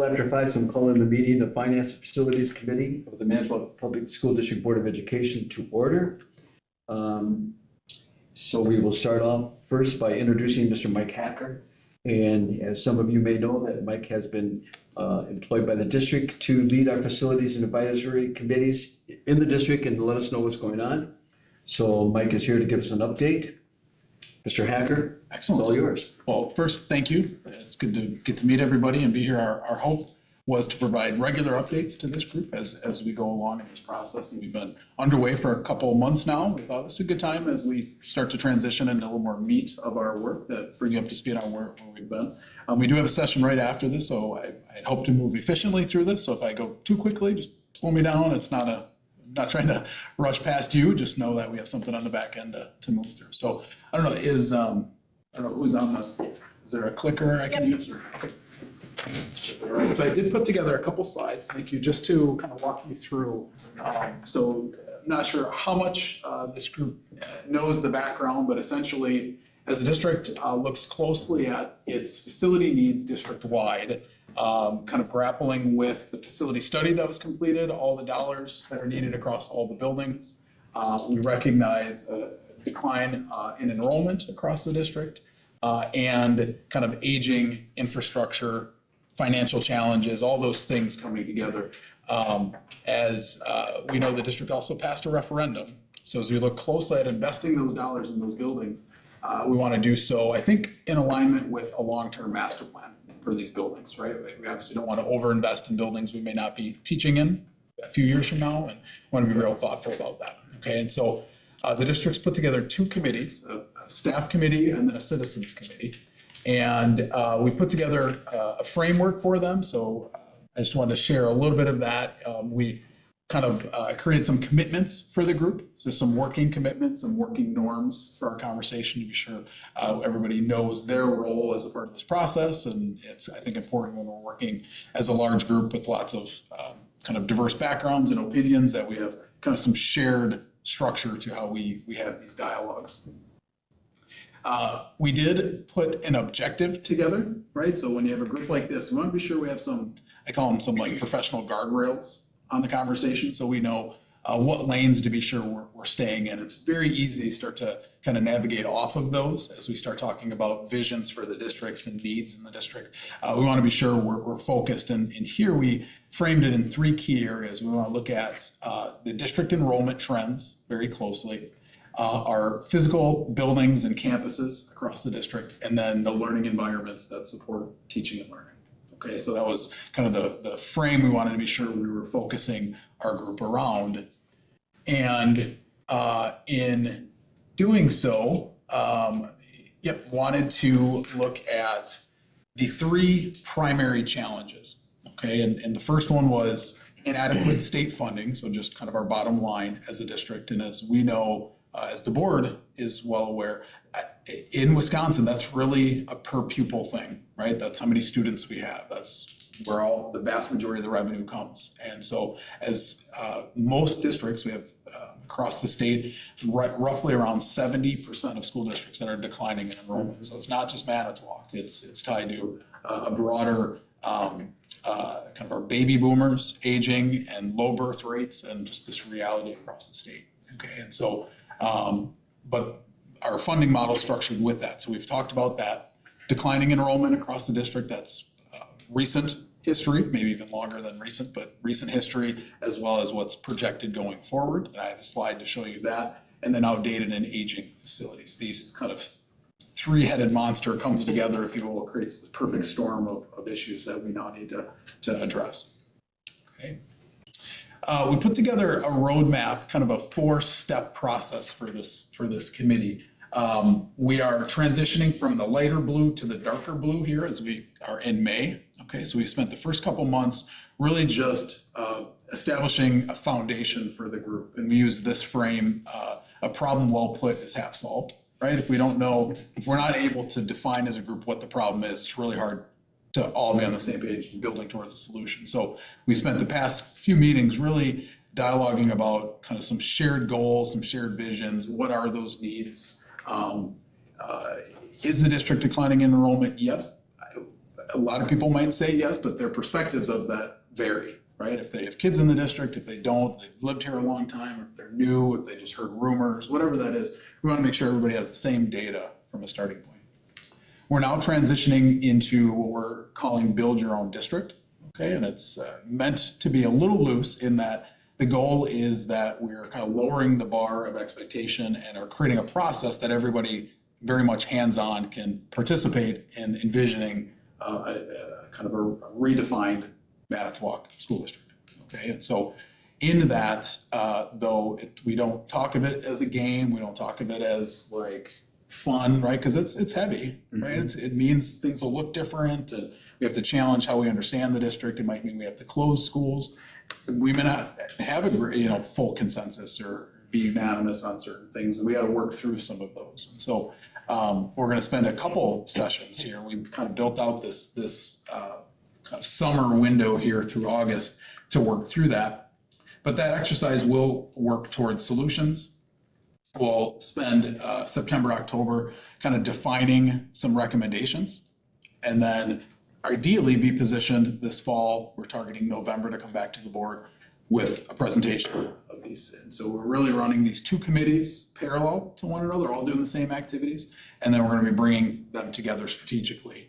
After 5, so I'm calling the meeting of Finance and Facilities Committee of the Manitowoc Public School District Board of Education to order. So we will start off first by introducing Mr. Mike Hacker. And as some of you may know, that Mike has been employed by the district to lead our facilities and advisory committees in the district and to let us know what's going on. So Mike is here to give us an update. Mr. Hacker, Excellent. It's all yours. Well, first, thank you. It's good to get to meet everybody and be here. Our hope was to provide regular updates to this group as we go along in this process. And we've been underway for a couple of months now. We thought this is a good time as we start to transition into a little more meat of our work that bring you up to speed on where we've been. We do have a session right after this, so I hope to move efficiently through this. So if I go too quickly, just slow me down. It's not not trying to rush past you. Just know that we have something on the back end to move through. So I don't know, I don't know who's on is there a clicker I can use? Okay. All right, so I did put together a couple slides, thank you, just to kind of walk you through. So I'm not sure how much this group knows the background, but essentially, as a district looks closely at its facility needs district-wide, kind of grappling with the facility study that was completed, all the dollars that are needed across all the buildings. We recognize a decline in enrollment across the district and kind of aging infrastructure, financial challenges, all those things coming together. As we know, the district also passed a referendum. So as we look closely at investing those dollars in those buildings, we want to do so, I think, in alignment with a long-term master plan for these buildings, right? We obviously don't want to overinvest in buildings we may not be teaching in a few years from now, and want to be real thoughtful about that, okay? And so the district's put together two committees, a staff committee and then a citizens committee. And we put together a framework for them. So I just wanted to share a little bit of that. We kind of created some commitments for the group. So some working commitments, some working norms for our conversation to be sure everybody knows their role as a part of this process. And it's, I think, important when we're working as a large group with lots of kind of diverse backgrounds and opinions that we have kind of some shared structure to how we have these dialogues. We did put an objective together, right? So when you have a group like this, we want to be sure we have some, I call them some like professional guardrails on the conversation, so we know what lanes to be sure we're staying in. It's very easy to start to kind of navigate off of those as we start talking about visions for the districts and needs in the district. We want to be sure we're focused, and here we framed it in three key areas. We want to look at the district enrollment trends very closely, our physical buildings and campuses across the district, and then the learning environments that support teaching and learning. Okay, so that was kind of the frame we wanted to be sure we were focusing our group around. And in doing so, wanted to look at the three primary challenges. Okay, and the first one was inadequate state funding, so just kind of our bottom line as a district. And as we know, as the board is well aware, in Wisconsin, that's really a per pupil thing, right? That's how many students we have. That's where all the vast majority of the revenue comes. And so as most districts, we have across the state, roughly around 70% of school districts that are declining in enrollment. So it's not just Manitowoc, it's tied to a broader kind of our baby boomers aging and low birth rates and just this reality across the state. Okay, and so, but our funding model is structured with that. So we've talked about that declining enrollment across the district. That's recent history, maybe even longer than recent, but recent history, as well as what's projected going forward. And I have a slide to show you that. And then outdated and aging facilities. These kind of three-headed monster comes together, if you will, creates the perfect storm of issues that we now need to address. Okay. We put together a roadmap, kind of a four-step process for this committee. We are transitioning from the lighter blue to the darker blue here as we are in May. Okay, so we spent the first couple months really just establishing a foundation for the group. And we use this frame, a problem well put is half solved, right? If we don't know, if we're not able to define as a group what the problem is, it's really hard to all be on the same page building towards a solution. So we spent the past few meetings really dialoguing about kind of some shared goals, some shared visions. What are those needs? Is the district declining in enrollment? Yes. a lot of people might say yes, but their perspectives of that vary, right? If they have kids in the district, if they don't, they've lived here a long time, if they're new, if they just heard rumors, whatever that is, we want to make sure everybody has the same data from a starting point. We're now transitioning into what we're calling Build Your Own District, okay? And it's meant to be a little loose in that the goal is that we're kind of lowering the bar of expectation and are creating a process that everybody very much hands-on can participate in envisioning kind of a redefined Manitowoc School District, okay? And so in that, though, we don't talk of it as a game, we don't talk of it as like fun, right? Because it's heavy, right? It means things will look different, and we have to challenge how we understand the district. It might mean we have to close schools. We may not have a full consensus or be unanimous on certain things, and we got to work through some of those. And so we're going to spend a couple sessions here. We kind of built out this kind of summer window here through August to work through that. But that exercise will work towards solutions. We'll spend September, October kind of defining some recommendations, and then ideally be positioned this fall. We're targeting November to come back to the board with a presentation of these. And so we're really running these two committees parallel to one another, all doing the same activities. And then we're going to be bringing them together strategically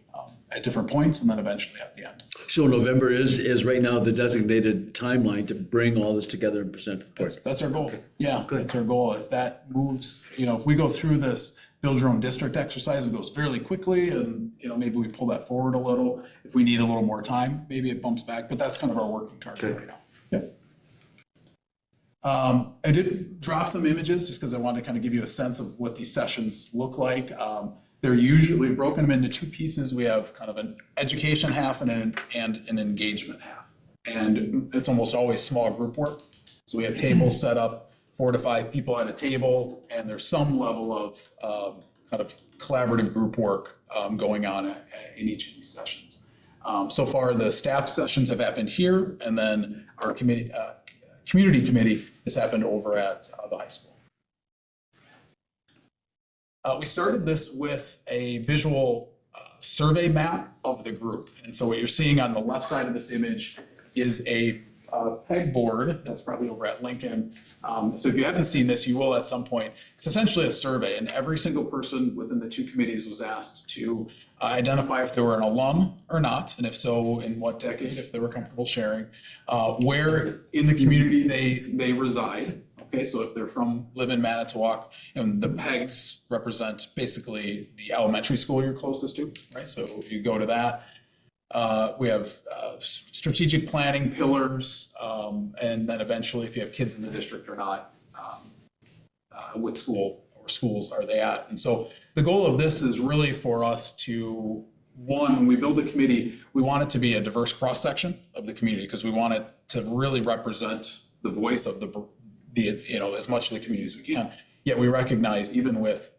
at different points and then eventually at the end. So November is right now the designated timeline to bring all this together and present to the board. That's our goal. Yeah, that's our goal. If that moves, if we go through this Build Your Own District exercise, it goes fairly quickly, and maybe we pull that forward a little. If we need a little more time, maybe it bumps back, but that's kind of our working target right now. Yep. I did drop some images just because I wanted to kind of give you a sense of what these sessions look like. They're usually broken them into two pieces. We have kind of an education half and an engagement half. And it's almost always small group work. So we have tables set up, 4 to 5 people at a table, and there's some level of kind of collaborative group work going on in each of these sessions. So far, the staff sessions have happened here, and then our community committee has happened over at the high school. We started this with a visual survey map of the group. And so what you're seeing on the left side of this image is a pegboard that's probably over at Lincoln. So if you haven't seen this, you will at some point. It's essentially a survey, and every single person within the two committees was asked to identify if they were an alum or not, and if so, in what decade, if they were comfortable sharing, where in the community they reside. Okay, so if they're live in Manitowoc, and the pegs represent basically the elementary school you're closest to, right? So if you go to that, we have strategic planning pillars, and then eventually if you have kids in the district or not, what school or schools are they at? And so the goal of this is really for us to, one, when we build a committee, we want it to be a diverse cross-section of the community, because we want it to really represent the voice of as much of the community as we can. Yet we recognize, even with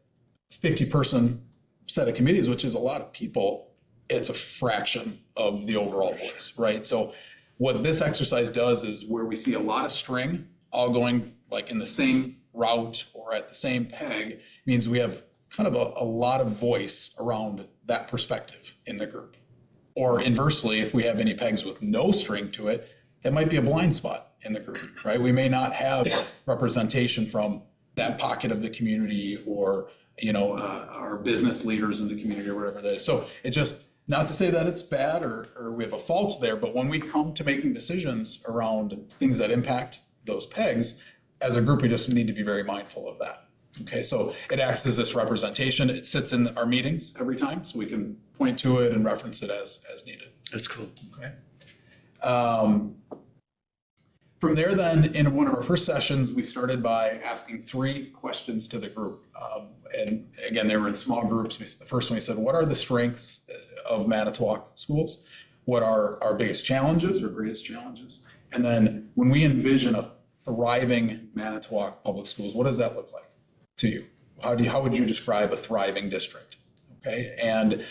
50-person set of committees, which is a lot of people, it's a fraction of the overall voice, right? So what this exercise does is, where we see a lot of string all going like in the same route or at the same peg, means we have kind of a lot of voice around that perspective in the group. Or inversely, if we have any pegs with no string to it, it might be a blind spot in the group, right? We may not have representation from that pocket of the community, or our business leaders in the community, or whatever that is. So it just, not to say that it's bad or we have a fault there, but when we come to making decisions around things that impact those pegs, as a group, we just need to be very mindful of that. Okay, so it acts as this representation. It sits in our meetings every time, so we can point to it and reference it as needed. That's cool. Okay. From there, then, in one of our first sessions, we started by asking 3 questions to the group. And again, they were in small groups. The first one, we said, what are the strengths of Manitowoc schools? What are our biggest challenges or greatest challenges? And then when we envision a thriving Manitowoc public schools, what does that look like to you? How would you describe a thriving district? Okay, and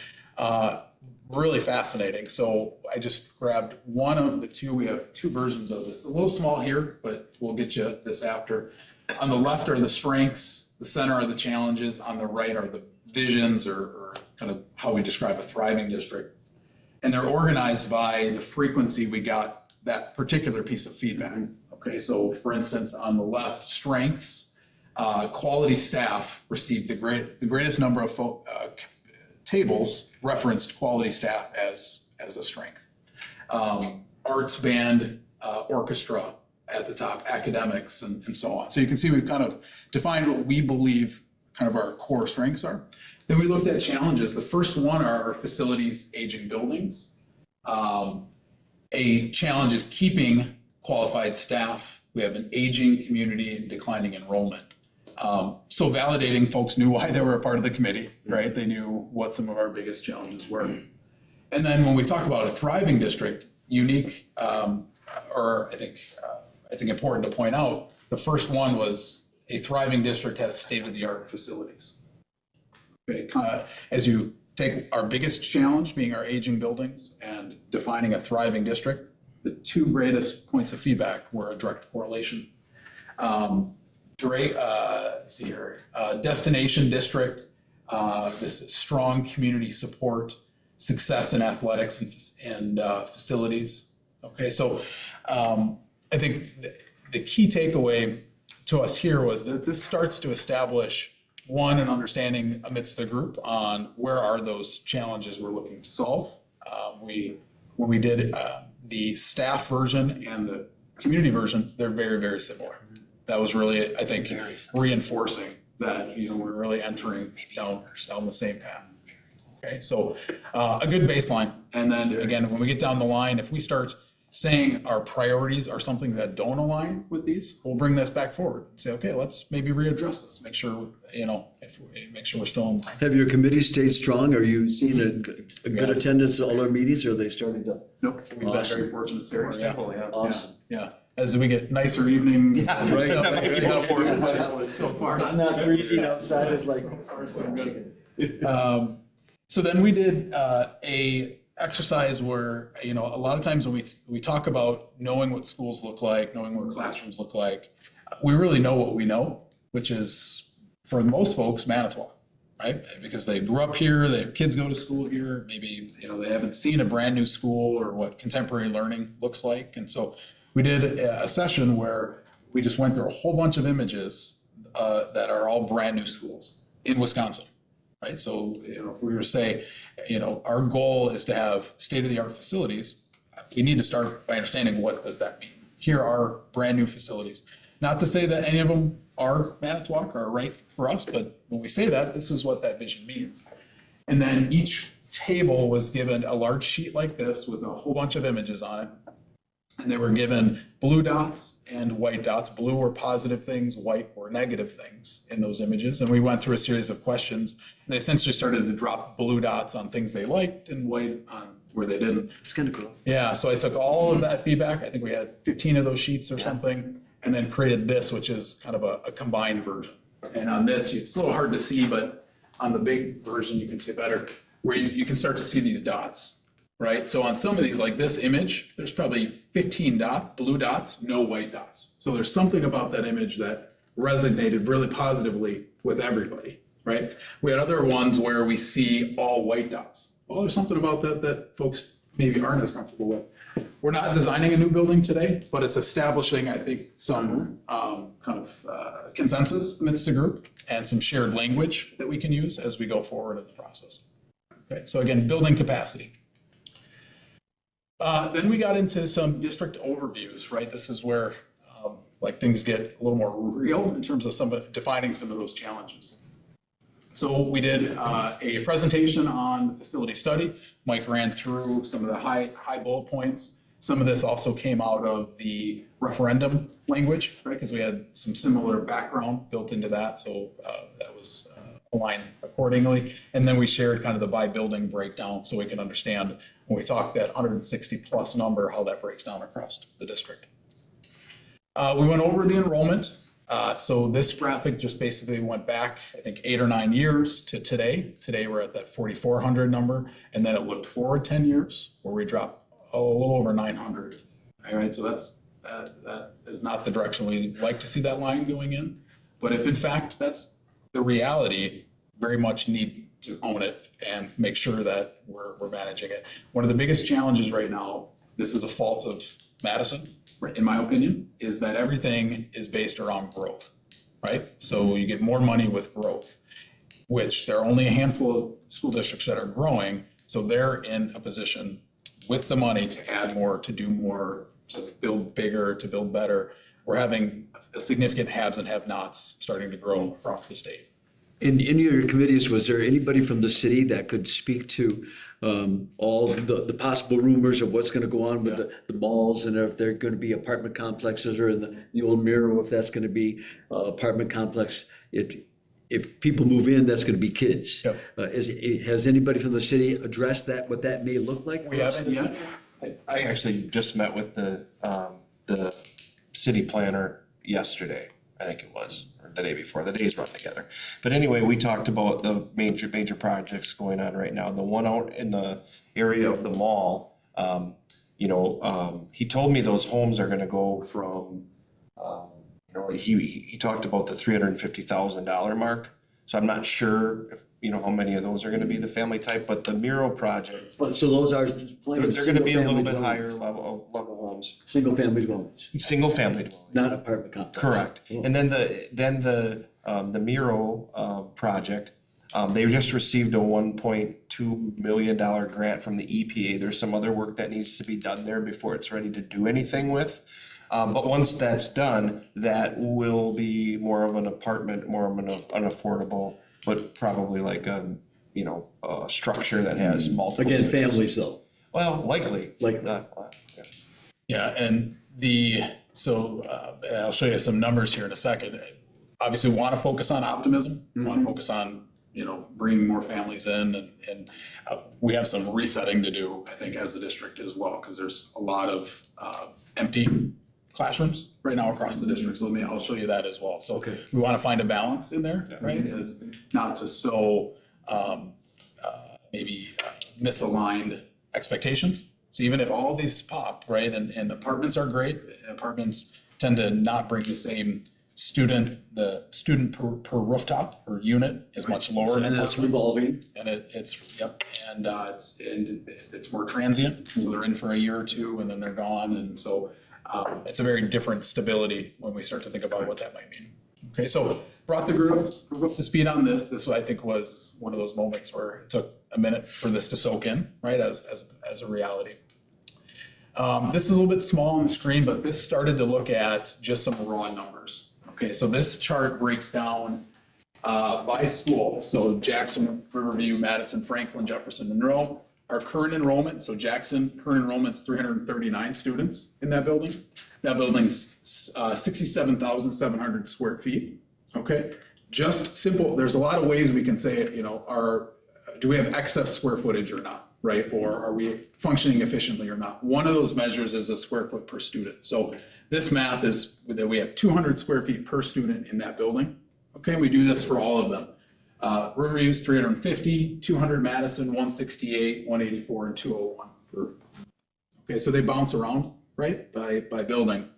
really fascinating. So I just grabbed one of the 2. We have 2 versions of it. It's a little small here, but we'll get you this after. On the left are the strengths, the center are the challenges, on the right are the visions, or kind of how we describe a thriving district. And they're organized by the frequency we got that particular piece of feedback. Okay, so for instance, on the left, strengths, quality staff received the greatest number of tables referenced quality staff as a strength. Arts, band, orchestra at the top, academics, and so on. So you can see we've kind of defined what we believe kind of our core strengths are. Then we looked at challenges. The first one are our facilities, aging buildings. A challenge is keeping qualified staff. We have an aging community and declining enrollment. So validating folks knew why they were a part of the committee, right? They knew what some of our biggest challenges were. And then when we talk about a thriving district, unique, or I think important to point out, the first one was a thriving district has state-of-the-art facilities. Okay, as you take our biggest challenge being our aging buildings and defining a thriving district, the two greatest points of feedback were a direct correlation. Let's see here, destination district, this strong community support, success in athletics and facilities. Okay, so I think the key takeaway to us here was that this starts to establish an understanding amidst the group on where are those challenges we're looking to solve. When we did the staff version and the community version, they're very, very similar. That was really, I think, reinforcing that we're really entering down the same path. Okay, so a good baseline. And then again, when we get down the line, if we start saying our priorities are something that don't align with these, we'll bring this back forward and say, okay, let's maybe readdress this, make sure, make sure we're still in line. Have your committees stayed strong? Are you seeing a good attendance at all our meetings, or are they starting to? Nope, we've been very fortunate, Sarah. Yeah. Awesome. Yeah, as we get nicer evenings. Right. So far. Not freezing outside, it's like. So then we did a exercise where, a lot of times when we talk about knowing what schools look like, knowing what classrooms look like, we really know what we know, which is, for most folks, Manitowoc, right? Because they grew up here, their kids go to school here, maybe, they haven't seen a brand new school or what contemporary learning looks like. And so we did a session where we just went through a whole bunch of images that are all brand new schools in Wisconsin. Right, so if we were to say, our goal is to have state-of-the-art facilities, we need to start by understanding what does that mean. Here are brand new facilities. Not to say that any of them are Manitowoc or right for us, but when we say that, this is what that vision means. And then each table was given a large sheet like this with a whole bunch of images on it. And they were given blue dots and white dots. Blue were positive things, white were negative things in those images. And we went through a series of questions. And they essentially started to drop blue dots on things they liked and white on where they didn't. It's kind of cool. Yeah, so I took all of that feedback. I think we had 15 of those sheets or something, and then created this, which is kind of a combined version. And on this, it's a little hard to see, but on the big version, you can see it better, where you can start to see these dots. Right, so on some of these, like this image, there's probably 15 blue dots, no white dots. So there's something about that image that resonated really positively with everybody, right? We had other ones where we see all white dots. Well, there's something about that folks maybe aren't as comfortable with. We're not designing a new building today, but it's establishing, I think, some kind of consensus amidst the group and some shared language that we can use as we go forward in the process. Okay, so again, building capacity. Then we got into some district overviews, right? This is where things get a little more real in terms of defining some of those challenges. So we did a presentation on the facility study. Mike ran through some of the high bullet points. Some of this also came out of the referendum language, right? Because we had some similar background built into that. So that was aligned accordingly. And then we shared kind of the by building breakdown so we can understand when we talk that 160 plus number, how that breaks down across the district. We went over the enrollment. So this graphic just basically went back, I think, 8 or 9 years to today. Today we're at that 4,400 number. And then it looked forward 10 years where we dropped a little over 900. All right, so that is not the direction we like to see that line going in. But if in fact that's the reality, very much need to own it and make sure that we're managing it. One of the biggest challenges right now, this is a fault of Madison, in my opinion, is that everything is based around growth, right? So you get more money with growth, which there are only a handful of school districts that are growing. So they're in a position with the money to add more, to do more, to build bigger, to build better. We're having a significant haves and have-nots starting to grow across the state. In your committees, was there anybody from the city that could speak to all the possible rumors of what's going to go on with the malls, and if they're going to be apartment complexes, or in the old Miro, if that's going to be apartment complex? If people move in, that's going to be kids. Yep. Has anybody from the city addressed that, what that may look like? We haven't yet. I actually just met with the city planner yesterday, I think it was, or the day before. The days run together. But anyway, we talked about the major projects going on right now. The one out in the area of the mall, he told me those homes are gonna go from, he talked about the $350,000 mark. So I'm not sure if, how many of those are gonna be the family type, but the Miro project, But so those are. they're gonna be a little bit higher level homes. Single family dwellings, Single family dwelling. not apartment complex. Correct. And then the Miro project, they just received a $1.2 million grant from the EPA. There's some other work that needs to be done there before it's ready to do anything with. But once that's done, that will be more of an apartment, more of an affordable, but probably like a structure that has multiple. Again, units. families though. Well, likely. Likely. Yeah. Yeah, and I'll show you some numbers here in a second. Obviously, we want to focus on optimism. We want to focus on, bringing more families in, and we have some resetting to do, I think, as a district as well, because there's a lot of empty classrooms right now across the district. So I'll show you that as well. So Okay. we want to find a balance in there, right? Is not to sow maybe misaligned expectations. So even if all these pop, right, and apartments are great, and apartments tend to not bring the same the student per rooftop or unit is much lower. And that's revolving. And it's more transient. So they're in for a year or two and then they're gone. And so it's a very different stability when we start to think about what that might mean. Okay, so brought the group up to speed on this. This, I think, was one of those moments where it took a minute for this to soak in, right, as a reality. This is a little bit small on the screen, but this started to look at just some raw numbers. Okay, so this chart breaks down by school. So Jackson, Riverview, Madison, Franklin, Jefferson, Monroe. Our current enrollment, so Jackson, current enrollment's 339 students in that building. That building's 67,700 square feet, okay? Just simple, there's a lot of ways we can say it, do we have excess square footage or not, right? Or are we functioning efficiently or not? One of those measures is a square foot per student. So this math is that we have 200 square feet per student in that building, okay? We do this for all of them. Riverview's 350, 200 Madison, 168, 184, and 201. Okay, so they bounce around, right, by building.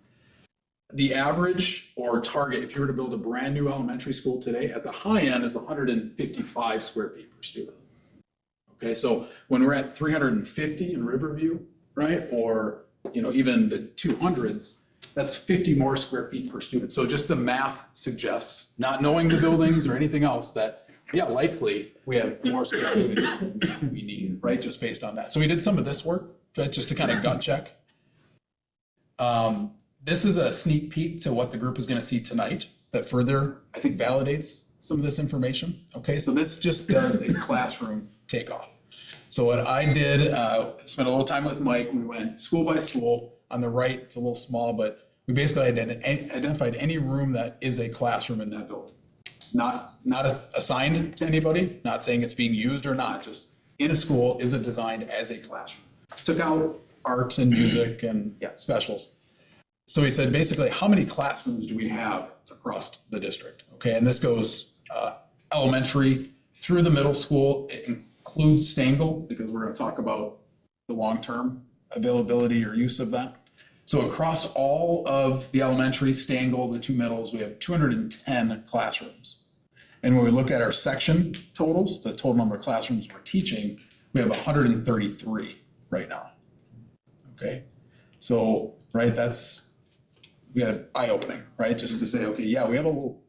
The average or target, if you were to build a brand new elementary school today, at the high end is 155 square feet per student. Okay, so when we're at 350 in Riverview, right, or even the 200s, that's 50 more square feet per student. So just the math suggests, not knowing the buildings or anything else, that likely we have more square footage than we need, right? Just based on that. So we did some of this work, right, just to kind of gut check. This is a sneak peek to what the group is going to see tonight that further, I think, validates some of this information. Okay, so this just does a classroom takeoff. So what I did, spent a little time with Mike. We went school by school. On the right, it's a little small, but we basically identified any room that is a classroom in that building. Not assigned to anybody, not saying it's being used or not, just in a school, is it designed as a classroom? Took out arts and music and specials. So he said, basically, how many classrooms do we have across the district? Okay, and this goes elementary through the middle school. It includes Stangl, because we're going to talk about the long-term availability or use of that. So across all of the elementary, Stangl, the two middles, we have 210 classrooms. And when we look at our section totals, the total number of classrooms we're teaching, we have 133 right now. Okay, so, right, we got an eye-opening, right? Just to say, okay, yeah, we have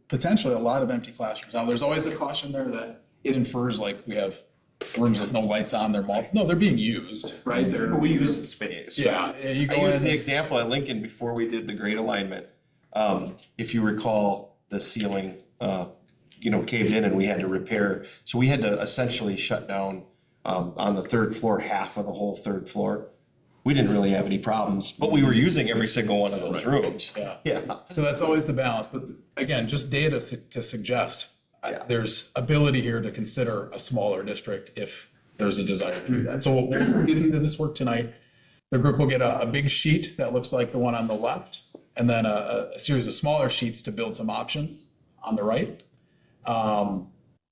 potentially a lot of empty classrooms. Now, there's always a caution there that it infers like we have rooms with no lights on, no, they're being used, right? We use the space. Yeah, you I go used in. the example at Lincoln before we did the grade alignment. If you recall, the ceiling, caved in and we had to repair. So we had to essentially shut down on the third floor, half of the whole third floor. We didn't really have any problems, but we were using every single one of those rooms. Yeah. Yeah. So that's always the balance, but again, just data to suggest Yeah. there's ability here to consider a smaller district if there's a desire to do that. So we'll get into this work tonight. The group will get a big sheet that looks like the one on the left, and then a series of smaller sheets to build some options on the right.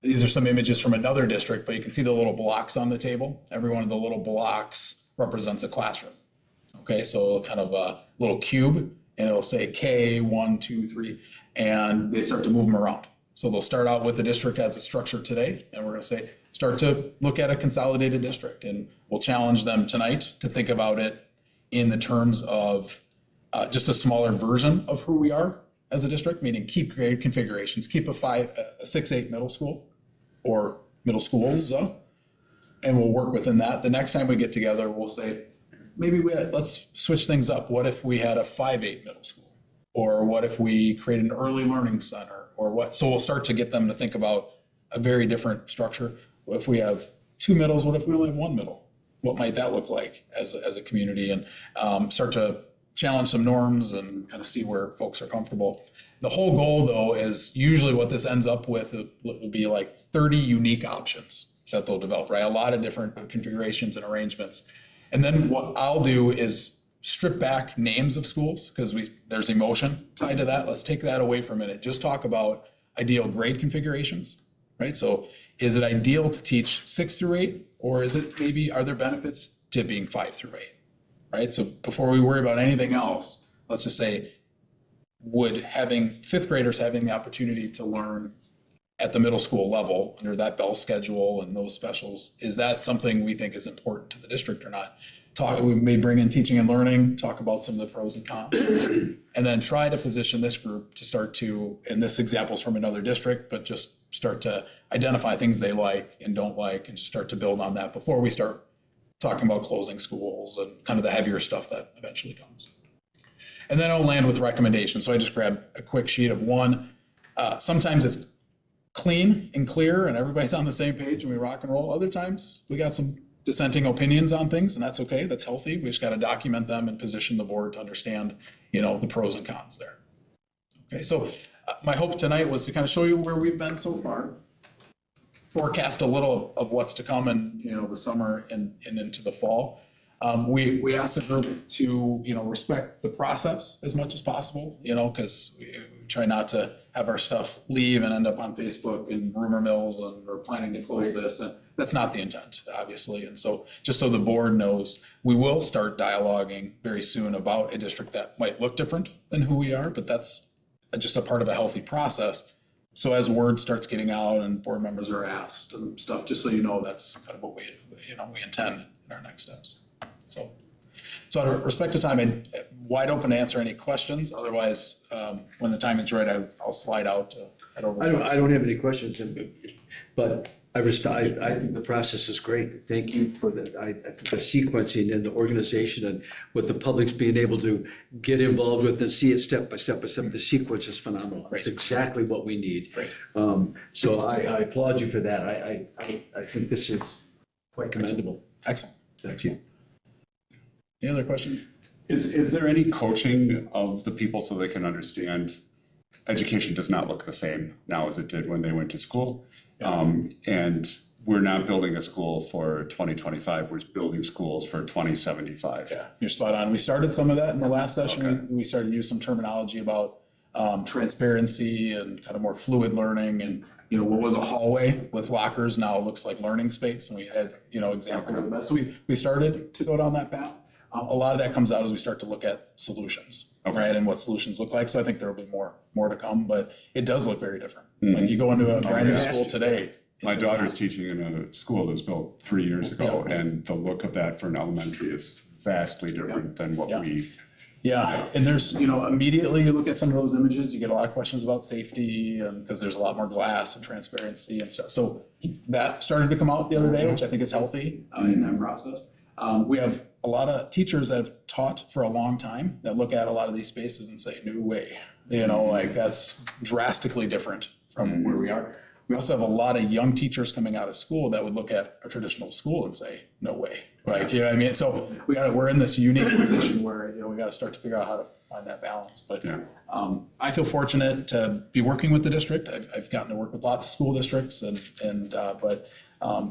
These are some images from another district, but you can see the little blocks on the table. Every one of the little blocks represents a classroom. Okay, so kind of a little cube, and it'll say K, 1, 2, 3, and they start to move them around. So they'll start out with the district as a structure today, and we're gonna say, start to look at a consolidated district, and we'll challenge them tonight to think about it in the terms of just a smaller version of who we are as a district, meaning keep grade configurations, keep a 6-8 middle school or middle schools, and we'll work within that. The next time we get together, we'll say, maybe let's switch things up. What if we had a 5-8 middle school? Or what if we create an early learning center? Or what? So we'll start to get them to think about a very different structure. What if we have 2 middles? What if we only have 1 middle? What might that look like as a community? And start to challenge some norms and kind of see where folks are comfortable. The whole goal, though, is usually what this ends up with will be like 30 unique options that they'll develop, right? A lot of different configurations and arrangements. And then what I'll do is strip back names of schools because there's emotion tied to that. Let's take that away for a minute. Just talk about ideal grade configurations, right? So is it ideal to teach 6 through 8, or is it are there benefits to being 5 through 8, right? So before we worry about anything else, let's just say, would having 5th graders having the opportunity to learn at the middle school level under that bell schedule and those specials, is that something we think is important to the district or not? We may bring in teaching and learning, talk about some of the pros and cons, and then try to position this group to start to, and this example is from another district, but just start to identify things they like and don't like and just start to build on that before we start talking about closing schools and kind of the heavier stuff that eventually comes. And then I'll land with recommendations. So I just grabbed a quick sheet of one. Sometimes it's clean and clear and everybody's on the same page and we rock and roll. Other times we got some dissenting opinions on things, and that's okay. That's healthy. We just got to document them and position the board to understand, the pros and cons there. Okay, so my hope tonight was to kind of show you where we've been so far, forecast a little of what's to come in, the summer and into the fall. We asked the group to, respect the process as much as possible, because we try not to have our stuff leave and end up on Facebook and rumor mills and we're planning to close this. And that's not the intent, obviously. And so just so the board knows, we will start dialoguing very soon about a district that might look different than who we are, but that's just a part of a healthy process. So as word starts getting out and board members are asked and stuff, just so you know, that's kind of what we intend in our next steps. So out of respect to time, I'm wide open to answer any questions. Otherwise, when the time is right, I'll slide out to head over. I don't have any questions, but I think the process is great. Thank you for the sequencing and the organization and with the public's being able to get involved with and see it step by step by step. The sequence is phenomenal. It's exactly what we need. Right. So I applaud you for that. I think this is quite commendable. Excellent. Thank you. Any other questions? Is there any coaching of the people so they can understand education does not look the same now as it did when they went to school? And we're not building a school for 2025, we're building schools for 2075. Yeah, you're spot on. We started some of that in the last session. Okay. We started to use some terminology about transparency and kind of more fluid learning and what was a hallway with lockers now looks like learning space. And we had, examples of that. So we started to go down that path. A lot of that comes out as we start to look at solutions, Okay. right? And what solutions look like. So I think there will be more to come, but it does look very different. Like you go into a brand new school today. it My does daughter's not. teaching in a school that was built 3 years ago, and the look of that for an elementary is vastly different than what Yeah. we. Yeah, and there's, immediately you look at some of those images, you get a lot of questions about safety and because there's a lot more glass and transparency and stuff. So that started to come out the other day, which I think is healthy in that process. We have a lot of teachers that have taught for a long time that look at a lot of these spaces and say, no way. Like that's drastically different from where we are. We also have a lot of young teachers coming out of school that would look at a traditional school and say, no way. Like, you know what I mean? So we're in this unique position where, we got to start to figure out how to find that balance. But Yeah. I feel fortunate to be working with the district. I've gotten to work with lots of school districts but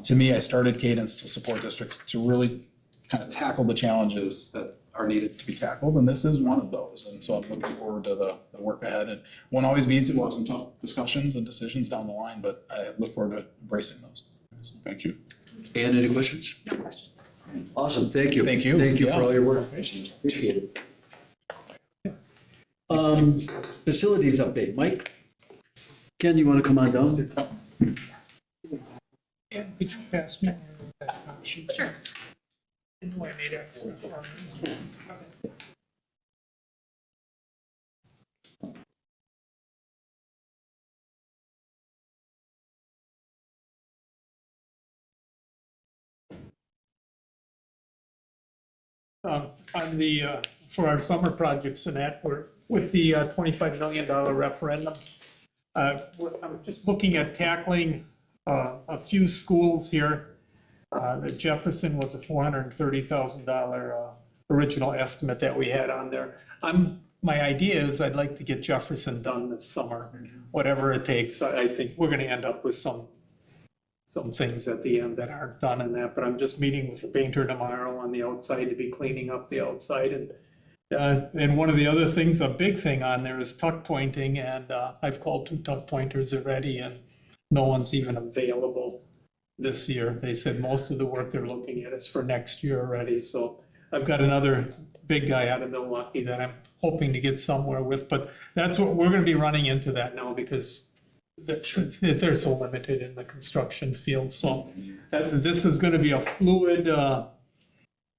to me, I started Cadence to support districts to really kind of tackle the challenges that are needed to be tackled, and this is one of those. And so I'm looking forward to the work ahead. And won't always be easy. We'll have some tough discussions and decisions down the line, but I look forward to embracing those. Thank you. And any questions? No question. Awesome, thank you. Thank you. Thank you for Yeah. all your work. Appreciate it. Facilities update, Mike? Ken, you want to come on down? Yeah, could you pass me that sheet? Sure. Didn't know I made extra for it. On the, for our summer projects and that, we're with the $25 million referendum. I'm just looking at tackling a few schools here. The Jefferson was a $430,000 original estimate that we had on there. My idea is I'd like to get Jefferson done this summer, whatever it takes. I think we're gonna end up with some things at the end that aren't done in that, but I'm just meeting with the painter tomorrow on the outside to be cleaning up the outside. And one of the other things, a big thing on there is tuck pointing, and I've called 2 tuck pointers already, and no one's even available this year. They said most of the work they're looking at is for next year already. So I've got another big guy out of Milwaukee that I'm hoping to get somewhere with, but that's what we're gonna be running into that now because they're so limited in the construction field. So this is gonna be a fluid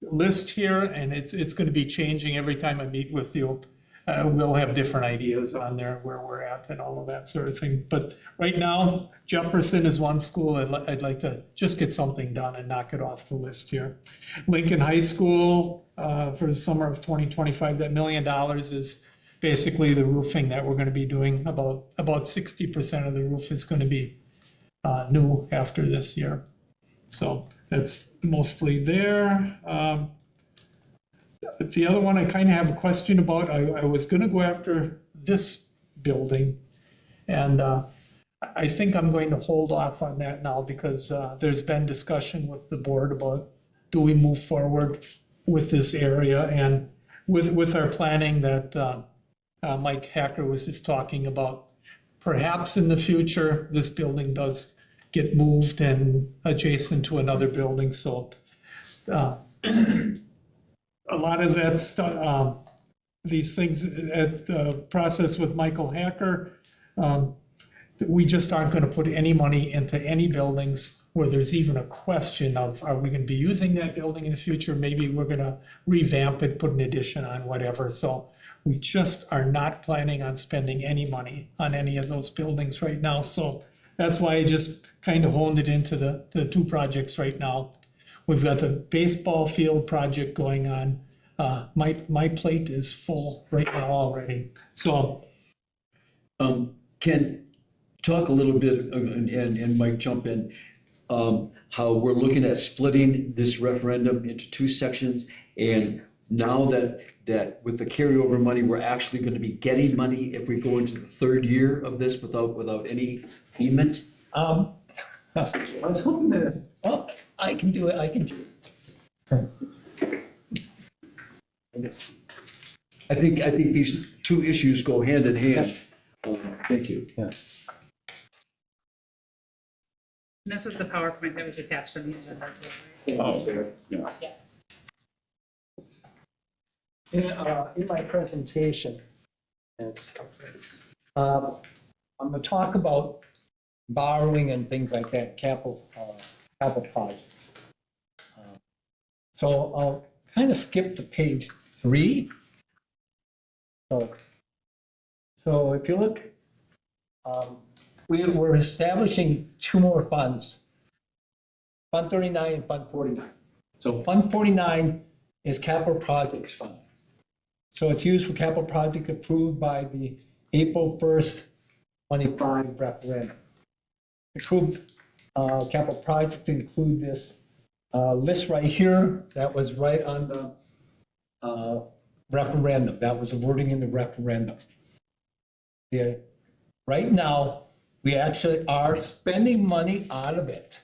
list here, and it's gonna be changing every time I meet with you. We'll have different ideas on there where we're at and all of that sort of thing. But right now, Jefferson is one school I'd like to just get something done and knock it off the list here. Lincoln High School, for the summer of 2025, that $1 million is basically the roofing that we're gonna be doing. About 60% of the roof is gonna be new after this year. So that's mostly there. The other one I kind of have a question about, I was gonna go after this building. And I think I'm going to hold off on that now because there's been discussion with the board about do we move forward with this area? And with our planning that Mike Hacker was just talking about, perhaps in the future, this building does get moved and adjacent to another building. So a lot of that stuff, these things at the process with Michael Hacker, we just aren't going to put any money into any buildings where there's even a question of, are we going to be using that building in the future? Maybe we're going to revamp it, put an addition on, whatever. So we just are not planning on spending any money on any of those buildings right now. So that's why I just kind of honed it into the 2 projects right now. We've got the baseball field project going on. My plate is full right now already. So Ken, talk a little bit, and Mike, jump in, how we're looking at splitting this referendum into 2 sections. And now that with the carryover money, we're actually going to be getting money if we go into the 3rd year of this without any payment. I was hoping that, well, I can do it, I can do it. I think these 2 issues go hand in hand. Thank you. And this was the PowerPoint that was attached on the agenda as well, right? Oh, yeah. in my presentation, it's, I'm gonna talk about borrowing and things like that, capital projects. So I'll kind of skip to page 3. So if you look, we're establishing 2 more funds, Fund 39 and Fund 49. So Fund 49 is capital projects fund. So it's used for capital project approved by the April 1st, 25 referendum. Approved capital projects include this list right here that was right on the referendum. That was the wording in the referendum. Yeah. Right now, we actually are spending money out of it,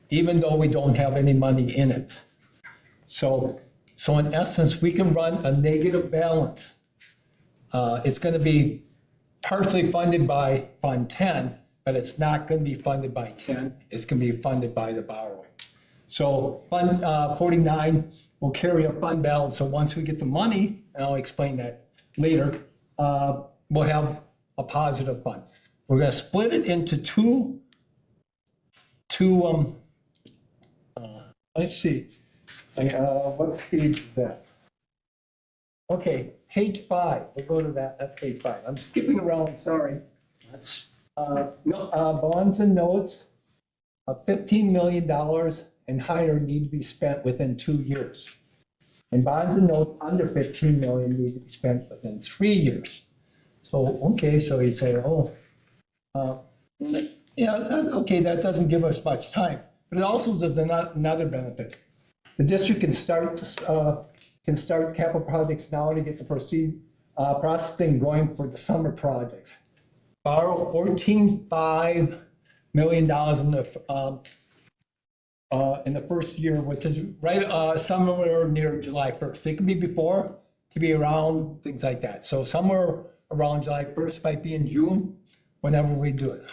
even though we don't have any money in it. So in essence, we can run a negative balance. It's going to be partially funded by Fund 10, but it's not going to be funded by 10. It's going to be funded by the borrowing. So Fund 49 will carry a fund balance. So once we get the money, and I'll explain that later, we'll have a positive fund. We're going to split it into two. Let's see. What page is that? Okay, page 5. We'll go to that page 5. I'm skipping around, sorry. Bonds and notes, $15 million and higher need to be spent within 2 years. And bonds and notes under 15 million need to be spent within 3 years. So, okay, so you say, that's okay, that doesn't give us much time. But it also does another benefit. The district can start capital projects now to get the processing going for the summer projects. Borrow $14.5 million in the first year, which is right somewhere near July 1st. So it could be before, it could be around, things like that. So somewhere around July 1st, might be in June, whenever we do it.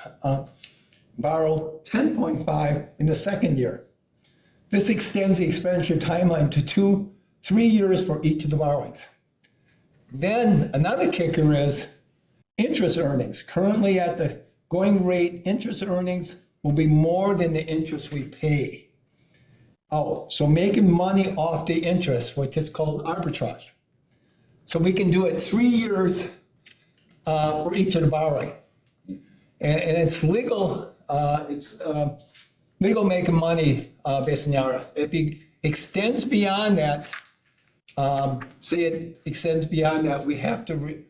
Borrow 10.5 in the second year. This extends the expenditure timeline to 3 years for each of the borrowings. Then another kicker is interest earnings. Currently at the going rate, interest earnings will be more than the interest we pay. Oh, so making money off the interest, which is called arbitrage. So we can do it 3 years for each of the borrowing. And it's legal. It's legal making money based on the IRS. If it extends beyond that, say it extends beyond that, we have to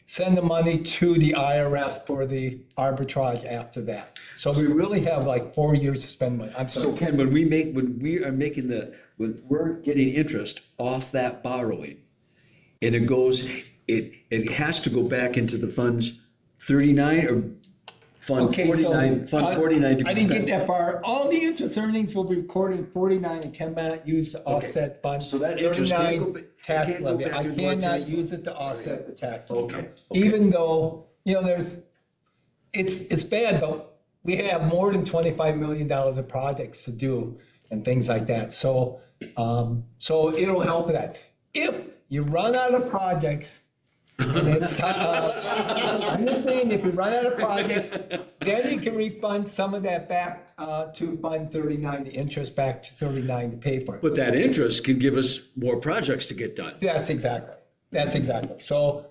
send the money to the IRS for the arbitrage after that. So we really have like 4 years to spend money. I'm So sorry. Ken, when we're getting interest off that borrowing, and it has to go back into the funds 39 or Fund Okay, so 49, Fund 49 to be I didn't get spent. that far. All the interest earnings will be recorded in 49 and cannot use to offset Fund So that interest can't 39 go ba- tax can't go levy. back I into our cannot tax use it to offset the tax levy. Okay. Even though, it's bad, but we have more than $25 million of projects to do and things like that. So it'll help with that. If you run out of projects, and it's time, I'm just saying, if you run out of projects, then you can refund some of that back to Fund 39, the interest back to 39 to pay for it. But that interest can give us more projects to get done. That's exactly. So,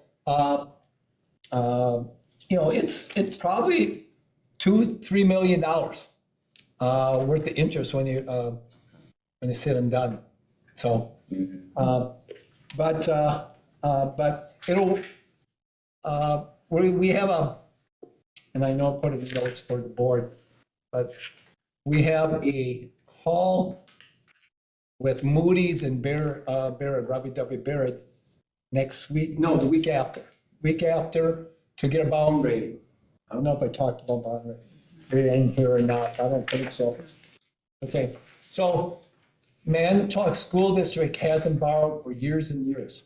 it's probably $2-3 million worth of interest when it's said and done. So, but it'll, we have and I know I put it in notes for the board, but we have a call with Moody's and Barrett, Robbie W. Barrett next week, no, the week after to get a bond rating. I don't know if I talked about bond rating here or not. I don't think so. Okay, so Manitowoc School District hasn't borrowed for years and years.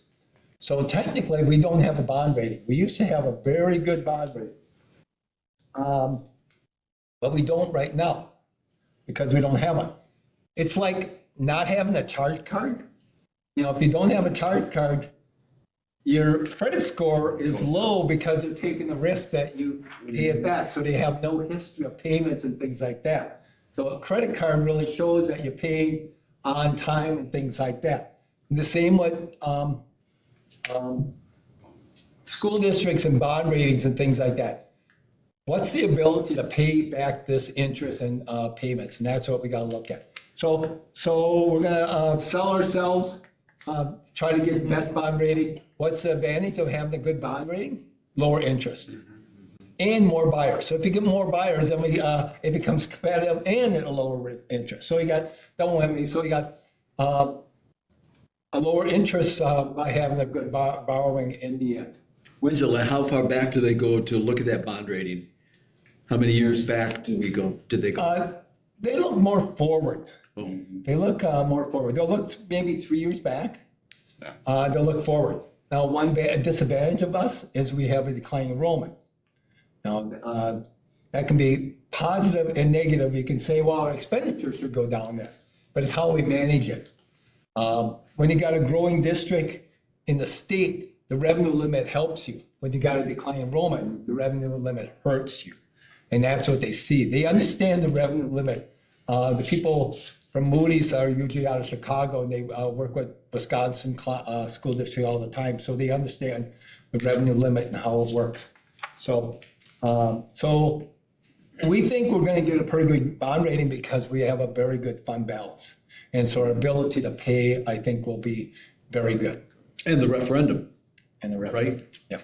So technically, we don't have a bond rating. We used to have a very good bond rating. But we don't right now because we don't have one. It's like not having a charge card. You know, if you don't have a charge card, your credit score is low because they're taking the risk that you pay it back. So they have no history of payments and things like that. So a credit card really shows that you're paying on time and things like that. And the same with school districts and bond ratings and things like that. What's the ability to pay back this interest and payments? And that's what we gotta look at. So we're gonna sell ourselves, try to get the best bond rating. What's the advantage of having a good bond rating? Lower interest and more buyers. So if you get more buyers, then it becomes competitive and at a lower interest. So you got double whammy. So you got a lower interest by having a good borrowing in the end. How far back do they go to look at that bond rating? How many years back did they go? They look more forward. Oh. They look more forward. They'll look maybe 3 years back. They'll look forward. Now, one disadvantage of us is we have a declining enrollment. Now, that can be positive and negative. You can say, well, our expenditures should go down there, but it's how we manage it. When you got a growing district in the state, the revenue limit helps you. When you got a declining enrollment, the revenue limit hurts you. And that's what they see. They understand the revenue limit. The people from Moody's are usually out of Chicago, and they work with Wisconsin school district all the time, so they understand the revenue limit and how it works. So we think we're going to get a pretty good bond rating because we have a very good fund balance, and so our ability to pay, I think, will be very good. And the referendum, And the right? Yeah.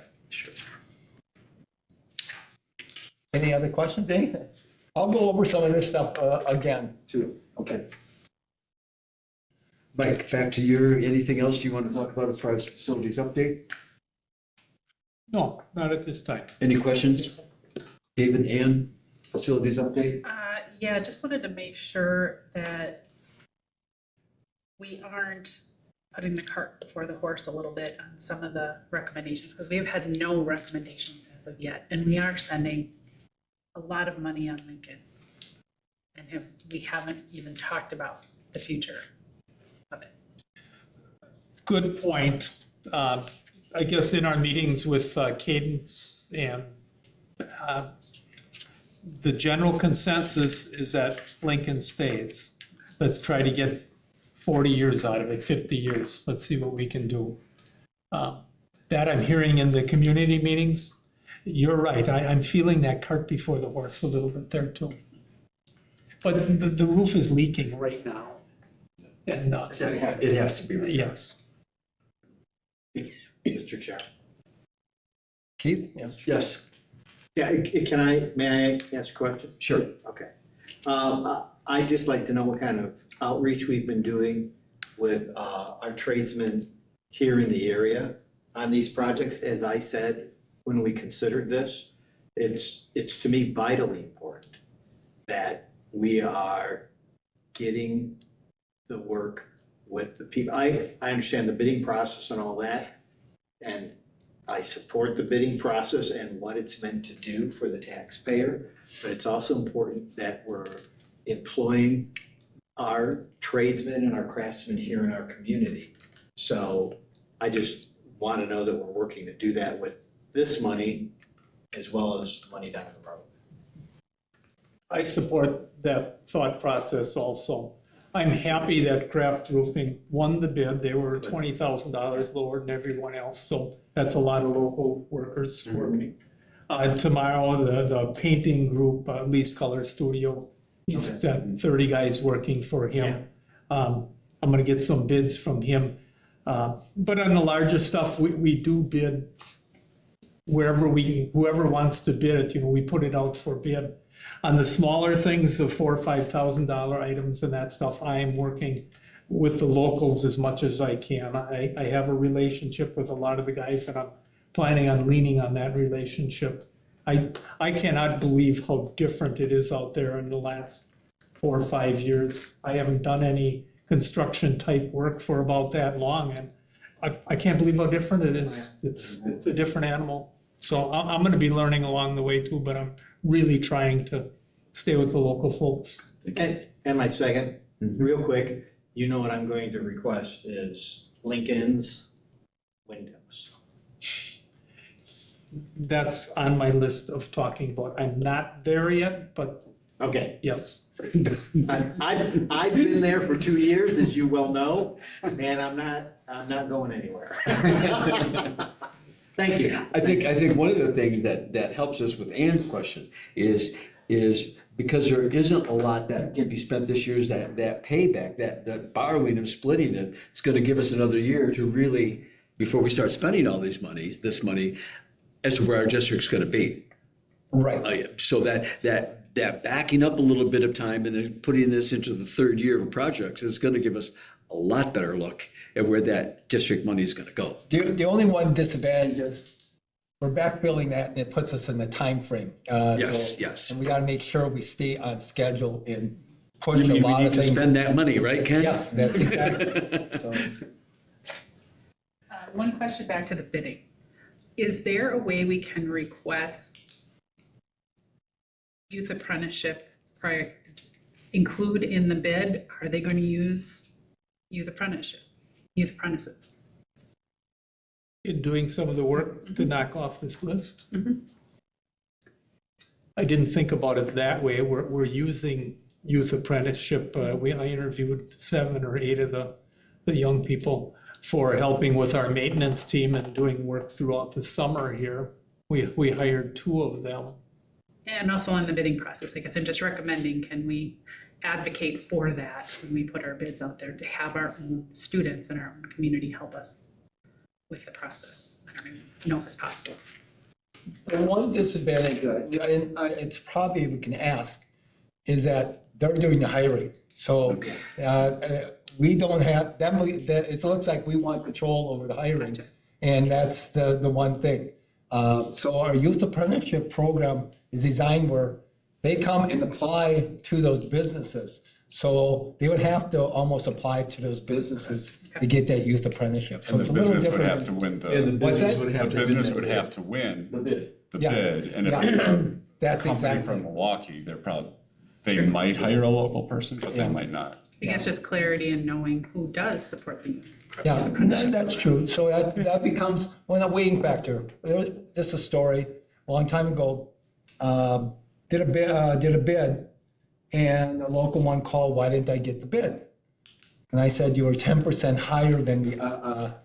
Any other questions? Anything? I'll go over some of this stuff again too. Okay. Mike, back to anything else you want to talk about as far as facilities update? No, not at this time. Any questions? David, Ann, facilities update? Yeah, just wanted to make sure that we aren't putting the cart before the horse a little bit on some of the recommendations, because we've had no recommendations as of yet, and we are spending a lot of money on Lincoln. And we haven't even talked about the future of it. Good point. I guess in our meetings with Cadence and the general consensus is that Lincoln stays. Let's try to get 40 years out of it, 50 years. Let's see what we can do. That I'm hearing in the community meetings. You're right. I'm feeling that cart before the horse a little bit there too. But the roof is leaking right now. And It has to be. Right. yes. Mr. Chair. Keith? Yes, Yeah, may I ask a question? sure. Okay. I'd just like to know what kind of outreach we've been doing with our tradesmen here in the area on these projects. As I said, when we considered this, it's to me vitally important that we are getting the work with the people. I understand the bidding process and all that, and I support the bidding process and what it's meant to do for the taxpayer, but it's also important that we're employing our tradesmen and our craftsmen here in our community. So I just want to know that we're working to do that with this money as well as money down the road. I support that thought process also. I'm happy that Kraft Roofing won the bid. They were $20,000 lower than everyone else, so that's a lot of local workers working. Tomorrow, the painting group, Lease Color Studio, he's got 30 guys working for him. I'm gonna get some bids from him. But on the larger stuff, we do bid whoever wants to bid it, we put it out for bid. On the smaller things, the $4,000 or $5,000 items and that stuff, I am working with the locals as much as I can. I have a relationship with a lot of the guys, and I'm planning on leaning on that relationship. I cannot believe how different it is out there in the last 4 or 5 years. I haven't done any construction type work for about that long, and I can't believe how different it is. It's a different animal. So I'm gonna be learning along the way too, but I'm really trying to stay with the local folks. And my second, real quick, what I'm going to request is Lincoln's windows. That's on my list of talking about. I'm not there yet, but Okay, yes. I've been there for 2 years, as you well know, and I'm not going anywhere. Thank you. I think one of the things that helps us with Ann's question is because there isn't a lot that can be spent this year, is that payback, that borrowing and splitting it, it's gonna give us another year to really, before we start spending all this money, as to where our district's gonna be. Right. So that backing up a little bit of time and then putting this into the third year of projects is gonna give us a lot better look at where that district money is gonna go. The only one disadvantage is we're backfilling that and it puts us in the time frame. Yes. And we gotta make sure we stay on schedule and push We a lot need of to things. spend that money, right, Ken? Yes, that's exactly. So, One question back to the bidding. Is there a way we can request youth apprenticeship prior, include in the bid? Are they going to use youth apprentices? In doing some of the work to knock off this list. Mhm. I didn't think about it that way. We're using youth apprenticeship. I interviewed 7 or 8 of the young people for helping with our maintenance team and doing work throughout the summer here. We hired 2 of them. And also on the bidding process, I guess I'm just recommending, can we advocate for that when we put our bids out there, to have our own students in our own community help us with the process? I don't even know if it's possible. the one disadvantage, and it's probably we can ask, is that they're doing the hiring. So we don't have, it looks like we want control over the hiring. Gotcha. And that's the one thing. So our youth apprenticeship program is designed where they come and apply to those businesses. So they would have to almost apply to those businesses to get that youth apprenticeship. So And it's the a little business would have different. to win And the What's business that? would the have to. business would have to win The bid. the Yeah. bid. And if Yeah. you're a That's company exactly. from Milwaukee, they might hire a local person, but they Yeah. might not. I guess just clarity in knowing who does support the youth. Yeah, that's true. So that becomes one a weighing factor. This is a story, a long time ago, did a bid, and the local one called, why didn't I get the bid? And I said, you were 10% higher than the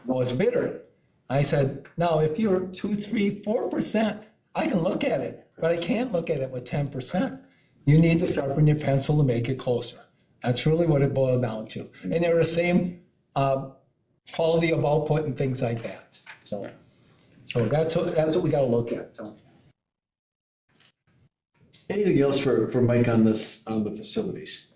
lowest bidder. I said, now, if you're 2, 3, 4%, I can look at it, but I can't look at it with 10%. You need to sharpen your pencil to make it closer. That's really what it boiled down to. And they're the same quality of output and things like that. So that's what we got to look at. So Anything else for Mike on this, on the facilities?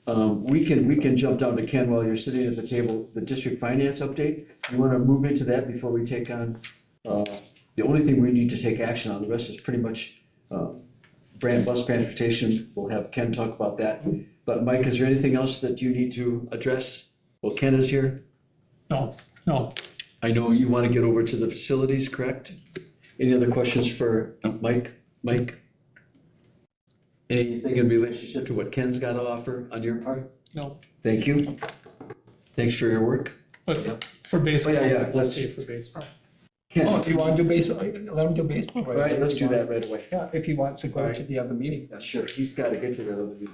We can jump down to Ken while you're sitting at the table, the district finance update. You want to move into that before we take on, the only thing we need to take action on, the rest is pretty much brand bus transportation. We'll have Ken talk about that. But Mike, is there anything else that you need to address? Well, Ken is here. No. I know you want to get over to the facilities, correct? Any other questions for Mike? Mike? Anything in relationship to what Ken's got to offer on your part? No. Thank you. Thanks for your work. But for baseball, Oh, yeah, let's let's- say for baseball. Ken, oh, if you want to do baseball, let him do baseball. all right, let's do that right away. Yeah, if he wants to go to the other meeting. Yeah, sure, he's got to get to that other meeting.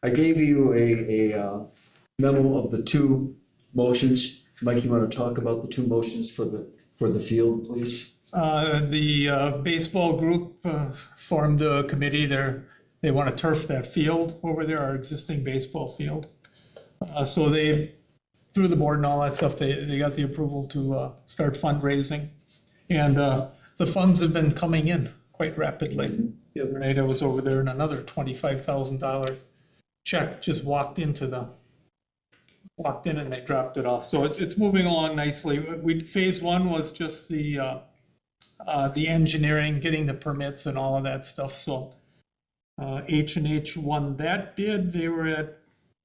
I gave you a memo of the 2 motions. Mike, you want to talk about the 2 motions for the field, please? The baseball group formed a committee there. They want to turf that field over there, our existing baseball field. So they, through the board and all that stuff, they got the approval to start fundraising. And the funds have been coming in quite rapidly. The other night I was over there and another $25,000 check just walked in and they dropped it off. So it's moving along nicely. Phase 1 was just the engineering, getting the permits and all of that stuff. So H&H won that bid. They were at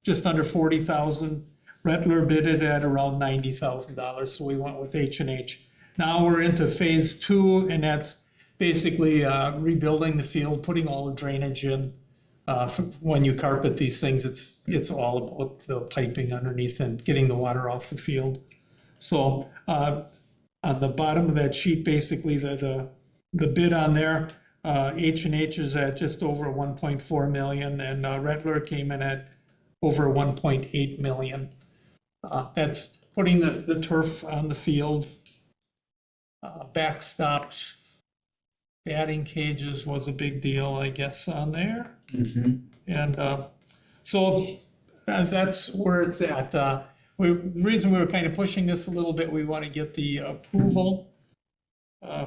just under 40,000. Rettler bid it at around $90,000. So we went with H&H. Now we're into phase 2, and that's basically rebuilding the field, putting all the drainage in, When you carpet these things, it's all about the piping underneath and getting the water off the field. So on the bottom of that sheet, basically the bid on there, H&H is at just over 1.4 million, and Redler came in at over 1.8 million. That's putting the turf on the field, backstops, batting cages was a big deal, I guess, on there. And so that's where it's at. The reason we were kind of pushing this a little bit, we want to get the approval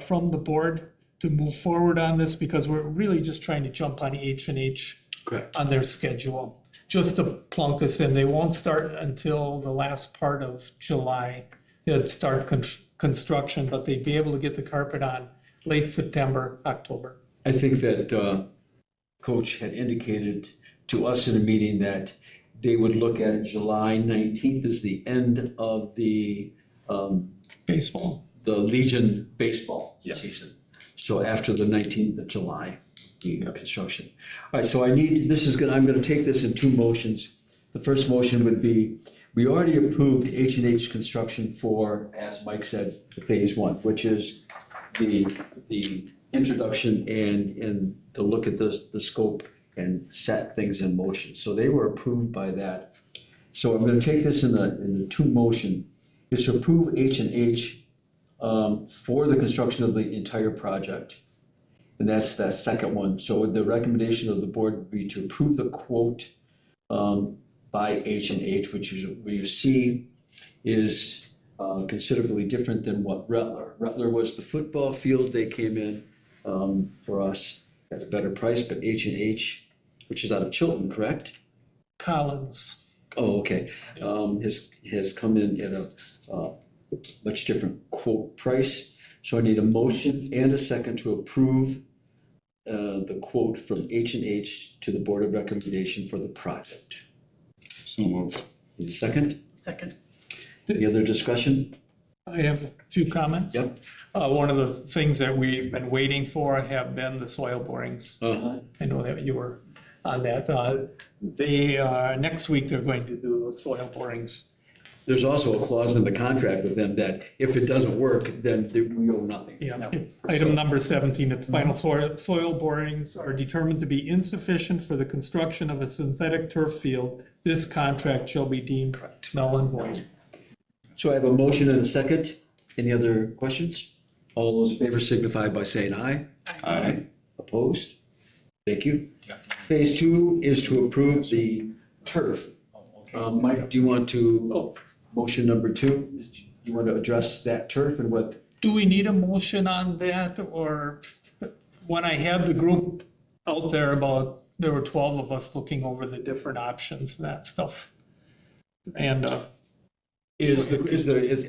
from the board to move forward on this, because we're really just trying to jump on H&H Correct. on their schedule, just to plunk us in. They won't start until the last part of July. They'd start construction, but they'd be able to get the carpet on late September, October. I think that Coach had indicated to us in a meeting that they would look at July 19th as the end of the Baseball. Legion baseball season. So after the 19th of July, the construction. All right, so I'm gonna take this in two motions. The first motion would be, we already approved H&H construction for, as Mike said, the phase one, which is the introduction and to look at the scope and set things in motion. So they were approved by that. So I'm gonna take this in the two motion, is to approve H&H for the construction of the entire project. And that's that second one. So the recommendation of the board would be to approve the quote by H&H, which is where you see is considerably different than what Rutler was the football field. They came in for us at a better price, but H&H, which is out of Chilton, correct? Collins. Oh, okay. Has come in at a much different quote price. So I need a motion and a second to approve the quote from H&H to the Board of Recommendation for the project. So moved. Need a second? Second. Any other discussion? I have a few comments. Yep. One of the things that we've been waiting for have been the soil borings. I know that you were on that. Next week, they're going to do the soil borings. There's also a clause in the contract with them that if it doesn't work, then we owe nothing. Yeah, it's item number 17. If the final soil borings are determined to be insufficient for the construction of a synthetic turf field, this contract shall be deemed null and void. So I have a motion and a second. Any other questions? All those in favor signify by saying aye. Aye. Opposed? Thank you. Phase two is to approve the turf. Mike, do you want to, motion number two, you want to address that turf and what? Do we need a motion on that, or when I had the group out there there were 12 of us looking over the different options and that stuff. And Is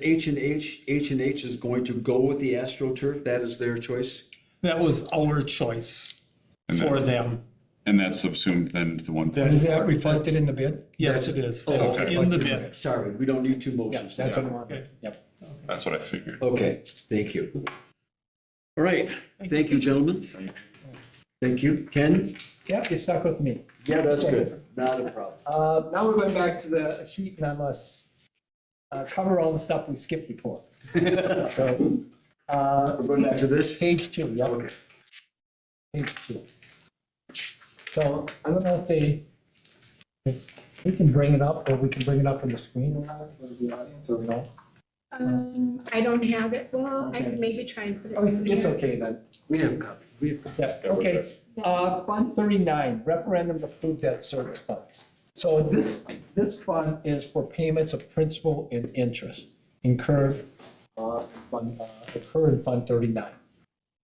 H&H is going to go with the AstroTurf? That is their choice? that was our choice And for that's- them. And that's subsumed then to the one. That- Is that reflected in the bid? Yes, it is. Oh, That's okay. in the bid. Sorry, we don't need two motions. That's what I Okay. wanted. Yep. That's what I figured. Okay, thank you. All right, thank you, gentlemen. Thank you. Ken? Yep, you stuck with me. Yeah, that's good. Not a problem. Now we're going back to the sheet, and I must cover all the stuff we skipped before. So, We're going back to this? page 2, yep. Okay. Page 2. So I don't know if we can bring it up, or we can bring it up on the screen or not, or the audience, or no. I don't have it. Well, I Okay. could maybe try and put it. Oh, in it's here. okay then. We have a copy. Yeah, okay. Fund 39, referendum to approve debt service fund. So this fund is for payments of principal and interest incurred in Fund 39.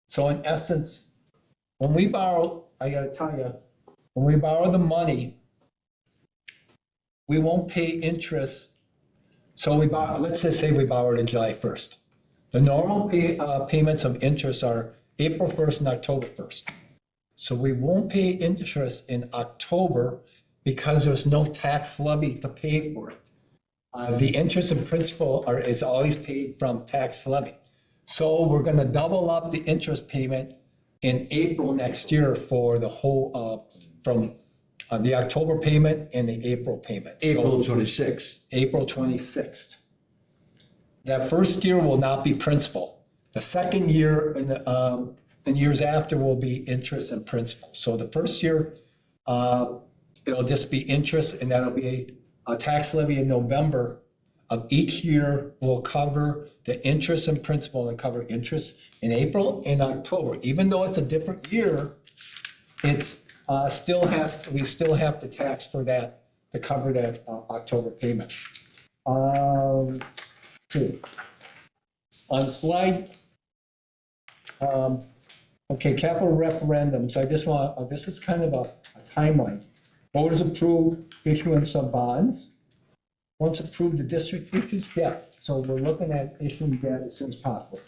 So in essence, when we borrow, I gotta tell you, when we borrow the money, we won't pay interest. So let's just say we borrowed in July 1st. The normal payments of interest are April 1st and October 1st. So we won't pay interest in October because there's no tax levy to pay for it. The interest and principal is always paid from tax levy. So we're gonna double up the interest payment in April next year for the whole, from the October payment and the April payment. So- April 26th. April 26th. That first year will not be principal. The second year and years after will be interest and principal. So the first year, it'll just be interest, and that'll be a tax levy in November of each year will cover the interest and principal, and cover interest in April and October. Even though it's a different year, it's we still have the tax for that, to cover that October payment. Two. On slide, okay, capital referendums, I just want, this is kind of a timeline. Voters approve issuance of bonds. Once approved, the district issues debt. So we're looking at issuing debt as soon as possible.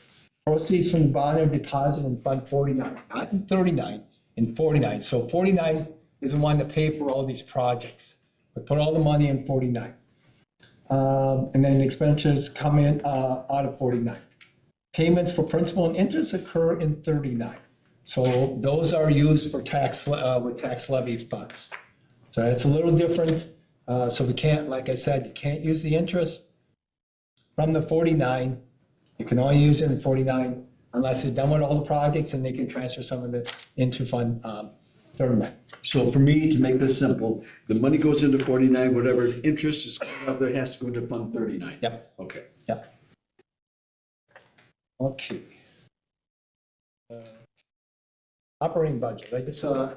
Proceeds from the bond are deposited in Fund 49, not in 39, in 49. So 49 is the one to pay for all these projects. We put all the money in 49. And then the expenditures come in out of 49. Payments for principal and interest occur in 39. So those are used for tax, with tax levy funds. So it's a little different. So we can't, like I said, you can't use the interest from the 49. You can only use it in 49 unless it's done with all the projects, and they can transfer some of it into Fund 39. So for me, to make this simple, the money goes into 49, whatever interest is coming out there has to go into Fund 39. Yep. Okay. Yep. Okay. Operating budget, I just saw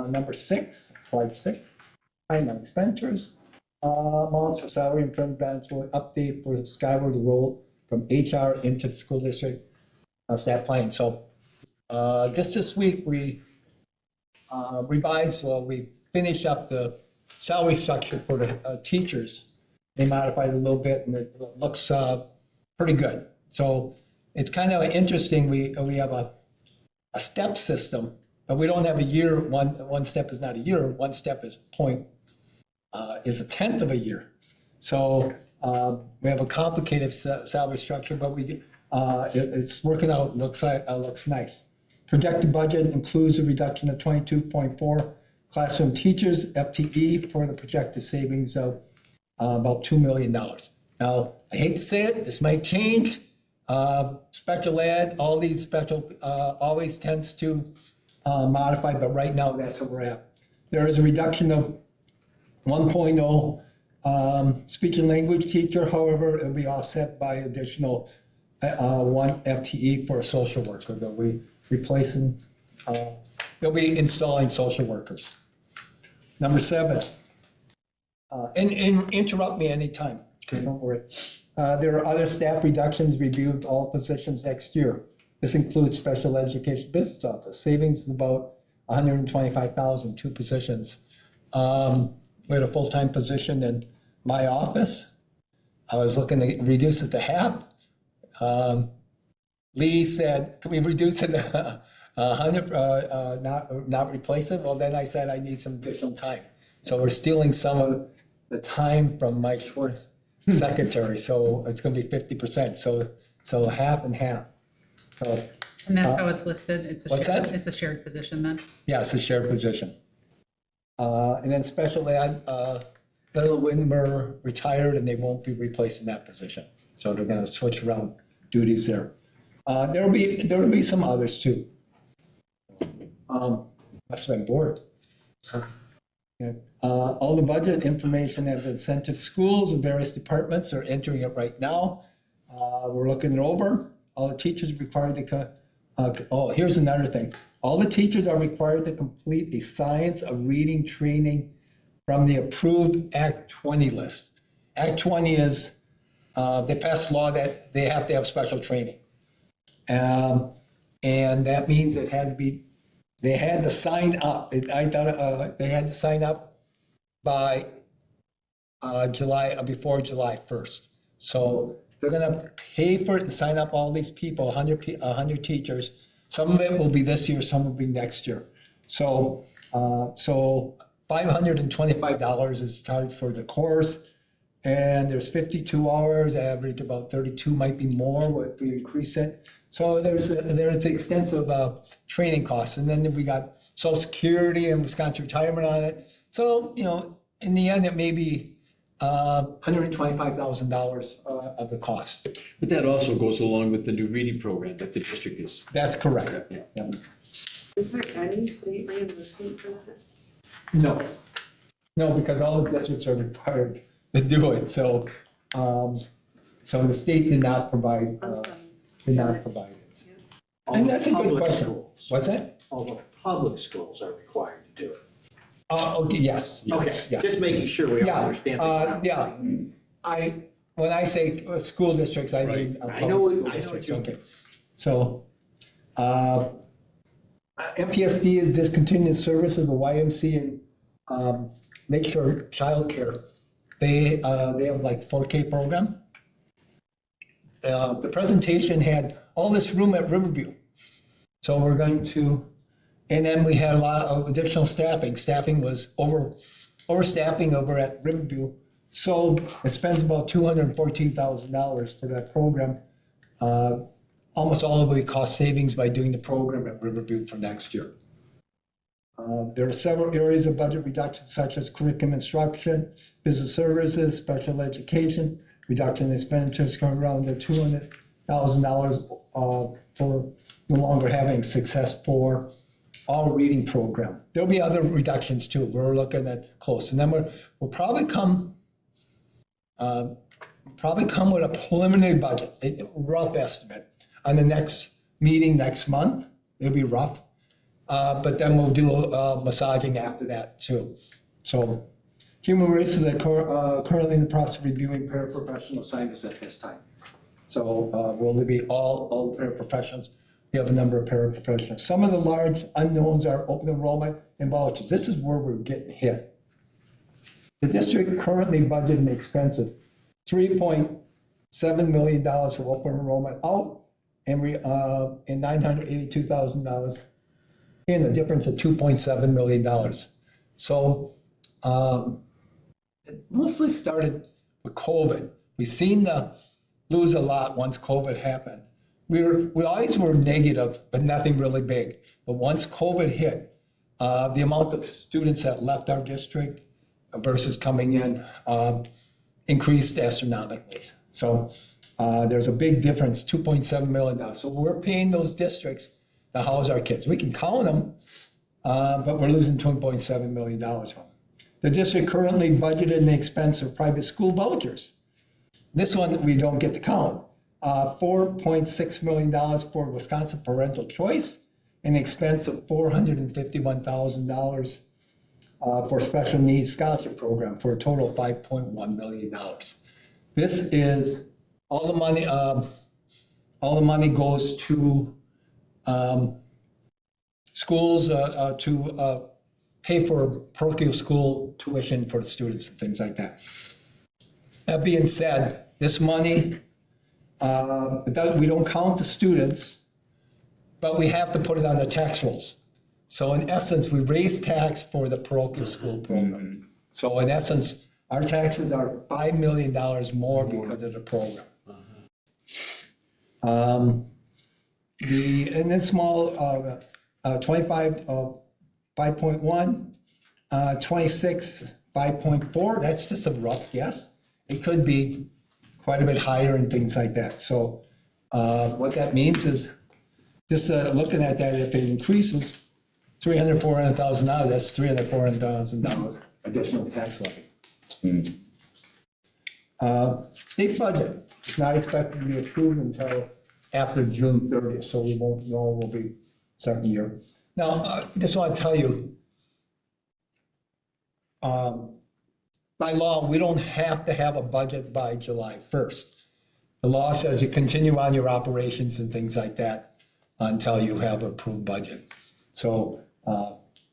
number 6, slide 6, item on expenditures. Amounts for salary and fringe benefit update for the Skyward roll from HR into the school district staff plan. So this week we revised, we finished up the salary structure for the teachers. They modified it a little bit, and it looks pretty good. So it's kind of interesting. We have a step system, but we don't have a year. One step is not a year. One step is is a tenth of a year. So we have a complicated salary structure, but it's working out. Looks nice. Projected budget includes a reduction of 22.4 classroom teachers FTE for the projected savings of about $2 million. Now, I hate to say it, this might change. Special ed, all these special always tends to modify, but right now that's where we're at. There is a reduction of 1.0 speech and language teacher. However, it'll be offset by additional 1 FTE for a social worker. They'll be replacing, they'll be installing social workers. Number 7, and interrupt me anytime. Okay, don't worry. There are other staff reductions reviewed all positions next year. This includes special education business office. Savings is about $125,000, 2 positions. We had a full-time position in my office. I was looking to reduce it to half. Lee said, "Can we reduce it to 100, not replace it?" Well, then I said I need some additional time. So we're stealing some of the time from Mike Schwartz, secretary. So it's going to be 50%. So half and half. So, And that's how it's listed? What's that? It's a shared position then? yeah, it's a shared position. And then special ed, Little Winmer retired, and they won't be replacing that position. So they're going to switch around duties there. There will be some others too. Must have been bored. All the budget information has been sent to the schools, and various departments are entering it right now. We're looking it over. All the teachers required to, here's another thing. All the teachers are required to complete a science of reading training from the approved Act 20 list. Act 20 is, they passed a law that they have to have special training. And that means they had to sign up. They had to sign up by before July 1st. So they're gonna pay for it and sign up all these people, 100 teachers. Some of it will be this year, some will be next year. So $525 is charged for the course, and there's 52 hours, average about 32, might be more if we increase it. So there's extensive training costs, and then we got Social Security and Wisconsin retirement on it. So, you know, in the end, it may be $125,000 of the cost. But that also goes along with the new reading program that the district is. That's correct. Yeah. Yeah. Is there any state reimbursement for that? No, no, because all the districts are required to do it, so, so the state did not provide, did not provide it. And that's a good Public question. schools. What's that? Although public schools are required to do it. Okay, yes, Okay, yes, yes. just making sure we all Yeah, understand. yeah. When I say school districts, I mean. I know public school what districts, you okay. So, MPSD is discontinued service of the YMCA and Lakeshore Childcare. They have like 4K program. The presentation had all this room at Riverview. So we're going to, and then we had a lot of additional staffing. Staffing was overstaffing over at Riverview. So it spends about $214,000 for that program. Almost all of it cost savings by doing the program at Riverview for next year. There are several areas of budget reduction, such as curriculum instruction, business services, special education, reduction in expenditures coming around to $200,000 for no longer having Success for All reading program. There'll be other reductions too. We're looking at close, and then we'll probably come with a preliminary budget, a rough estimate on the next meeting next month. It'll be rough. But then we'll do massaging after that too. So Human Resources are currently in the process of reviewing paraprofessional assignments at this time. So will it be all paraprofessionals? We have a number of paraprofessionals. Some of the large unknowns are open enrollment and vouchers. This is where we're getting hit. The district currently budgeted an expense of $3.7 million for open enrollment out and $982,000 in, a difference of $2.7 million. So it mostly started with COVID. We seen lose a lot once COVID happened. We always were negative, but nothing really big. But once COVID hit, the amount of students that left our district versus coming in increased astronomically. So there's a big difference, $2.7 million. So we're paying those districts to house our kids. We can count them, but we're losing $2.7 million from them. The district currently budgeted an expense of private school vouchers. This one we don't get to count. $4.6 million for Wisconsin Parental Choice, an expense of $451,000 for Special Needs Scholarship Program, for a total of $5.1 million. This is all the money. All the money goes to schools to pay for parochial school tuition for the students and things like that. That being said, this money, we don't count the students, but we have to put it on the tax rolls. So in essence, we raise tax for the parochial school program. So in essence, our taxes are $5 million more because of the program. And then small, 25, 5.1, 26, 5.4, that's just a rough guess. It could be quite a bit higher and things like that. So what that means is, just looking at that, if it increases $300,000, $400,000, that's $300,000, $400,000 additional tax levy. State budget is not expected to be approved until after June 30th, so we won't know, we'll be starting the year. Now, I just want to tell you, by law, we don't have to have a budget by July 1st. The law says you continue on your operations and things like that until you have an approved budget. So,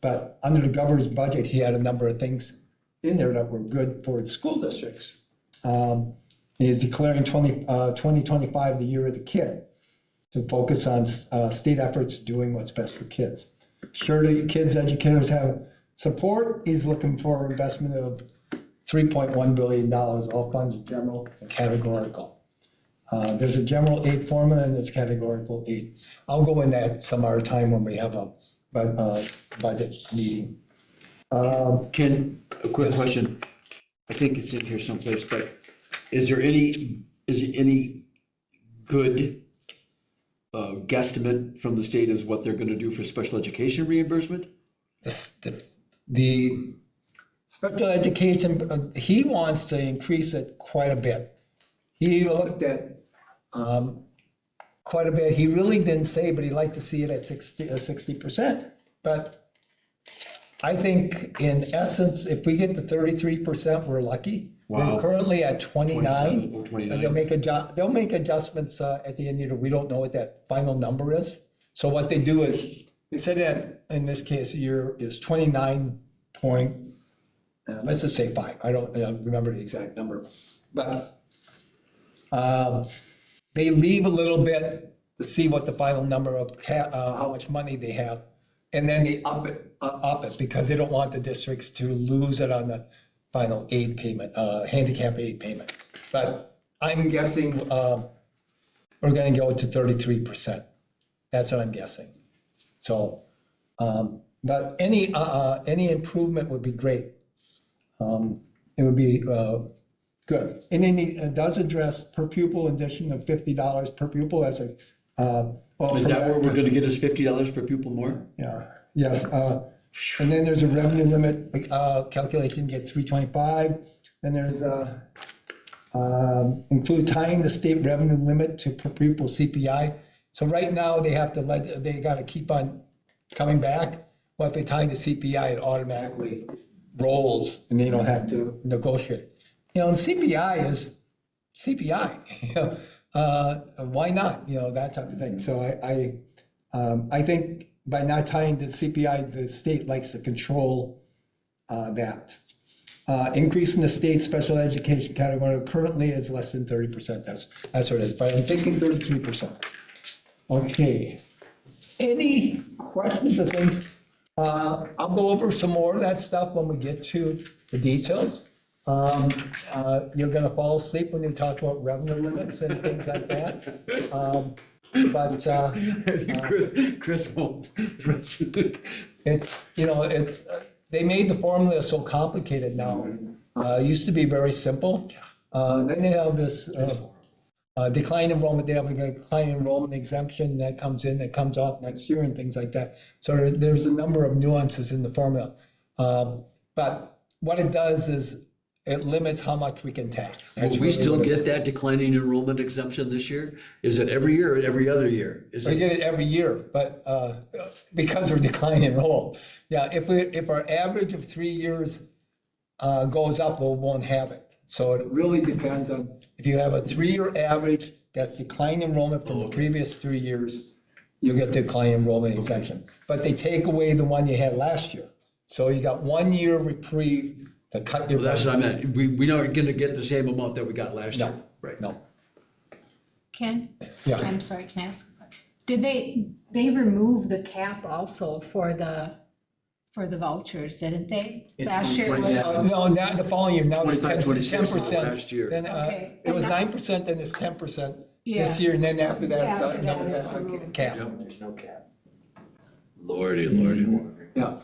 but under the governor's budget, he had a number of things in there that were good for the school districts. He's declaring 2025 the year of the kid, to focus on state efforts doing what's best for kids. Sure, the kids' educators have support. He's looking for investment of $3.1 billion, all funds general and categorical. There's a general aid formula and there's categorical aid. I'll go in that some other time when we have a budget meeting. Ken, a quick question. I think it's in here someplace, but is there any good guesstimate from the state as what they're gonna do for special education reimbursement? The special education, he wants to increase it quite a bit. He looked at quite a bit. He really didn't say, but he'd like to see it at 60%. But I think in essence, if we get to 33%, we're lucky. Wow. We're currently at 29. 27 or 29. And they'll make adjustments at the end of the year. We don't know what that final number is. So what they do is, they said that in this case, the year is 29 point, let's just say 5. I don't remember the exact number. But they leave a little bit to see what the final number of how much money they have. And then they up it because they don't want the districts to lose it on the final aid payment, handicap aid payment. But I'm guessing we're going to go to 33%. That's what I'm guessing. So, but any improvement would be great. It would be good. And then it does address per pupil addition of $50 per pupil as a. Is that where we're gonna get us $50 per pupil more? Yeah, yes. And then there's a revenue limit calculation, get 325. Then there's include tying the state revenue limit to per pupil CPI. So right now they have to they got to keep on coming back. Well, if they tie the CPI, it automatically rolls and they don't have to negotiate. You know, and CPI is CPI. Why not? You know, that type of thing. So I think by not tying to CPI, the state likes to control that. Increase in the state special education category currently is less than 30%. That's what it is. But I'm thinking 33%. Okay. Any questions or things? I'll go over some more of that stuff when we get to the details. You're gonna fall asleep when you talk about revenue limits and things like that. Chris won't. It's, they made the formula so complicated now. It used to be very simple. Then they have this decline enrollment, they have a decline enrollment exemption that comes in, that comes off next year and things like that. So there's a number of nuances in the formula. But what it does is it limits how much we can tax. That's Will we really still what it get is. that declining enrollment exemption this year? Is it every year or every other year? Is We it? get it every year, but because we're declining enroll. Yeah, if our average of 3 years goes up, we won't have it. So it really depends on, if you have a 3-year average that's decline enrollment from the previous 3 years, you get the decline enrollment exemption. But they take away the one you had last year. So you got 1 year reprieve to cut your. Well, that's what I meant. We aren't gonna get the same amount that we got last year. No, Right. no. Ken? Yeah. I'm sorry, can I ask? Did they remove the cap also for the vouchers, didn't they? In Last year? 2020, No, now the following year, now it's 25, 26 10%. last year. Then Okay. it was And that's- 9%, then it's 10% this Yeah. year, and then after that, it's After that, it's a removed. cap. there's no cap. Lordy, lordy. Yeah.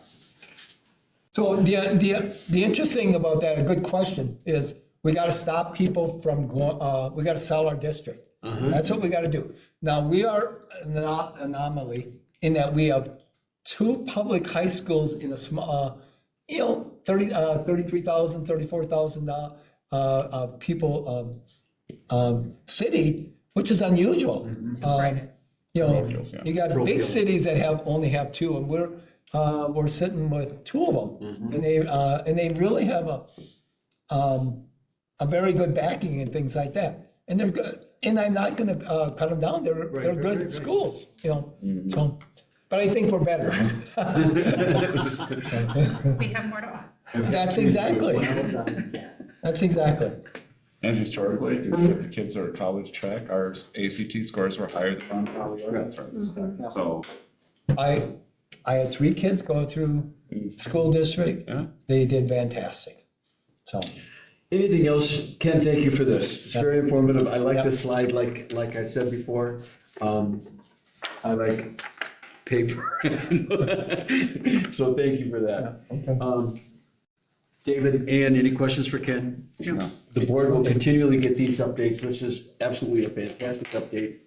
So the interesting about that, a good question, is we got to stop people from going, we got to sell our district. That's what we got to do. Now, we are an anomaly in that we have 2 public high schools in a small, 33,000, 34,000 people city, which is unusual. Parochials, yeah. You got big Parochial. cities that only have 2, and we're sitting with 2 of them, and they really have a very good backing and things like that, and they're good. And I'm not going to cut them down. They're right, good right. schools, So, but I think we're better. We have more to offer. That's exactly. That's exactly. And historically, if you look at the kids that are college track, our ACT scores were higher than non-college friends. So, I had 3 kids go through school district. yeah. They did fantastic. So. Anything else? Ken, thank you for this. It's very informative. I like this slide, like I said before. I like paper. So thank you for that. Okay. David, Ann, any questions for Ken? No. The board will continually get these updates. This is absolutely a fantastic update,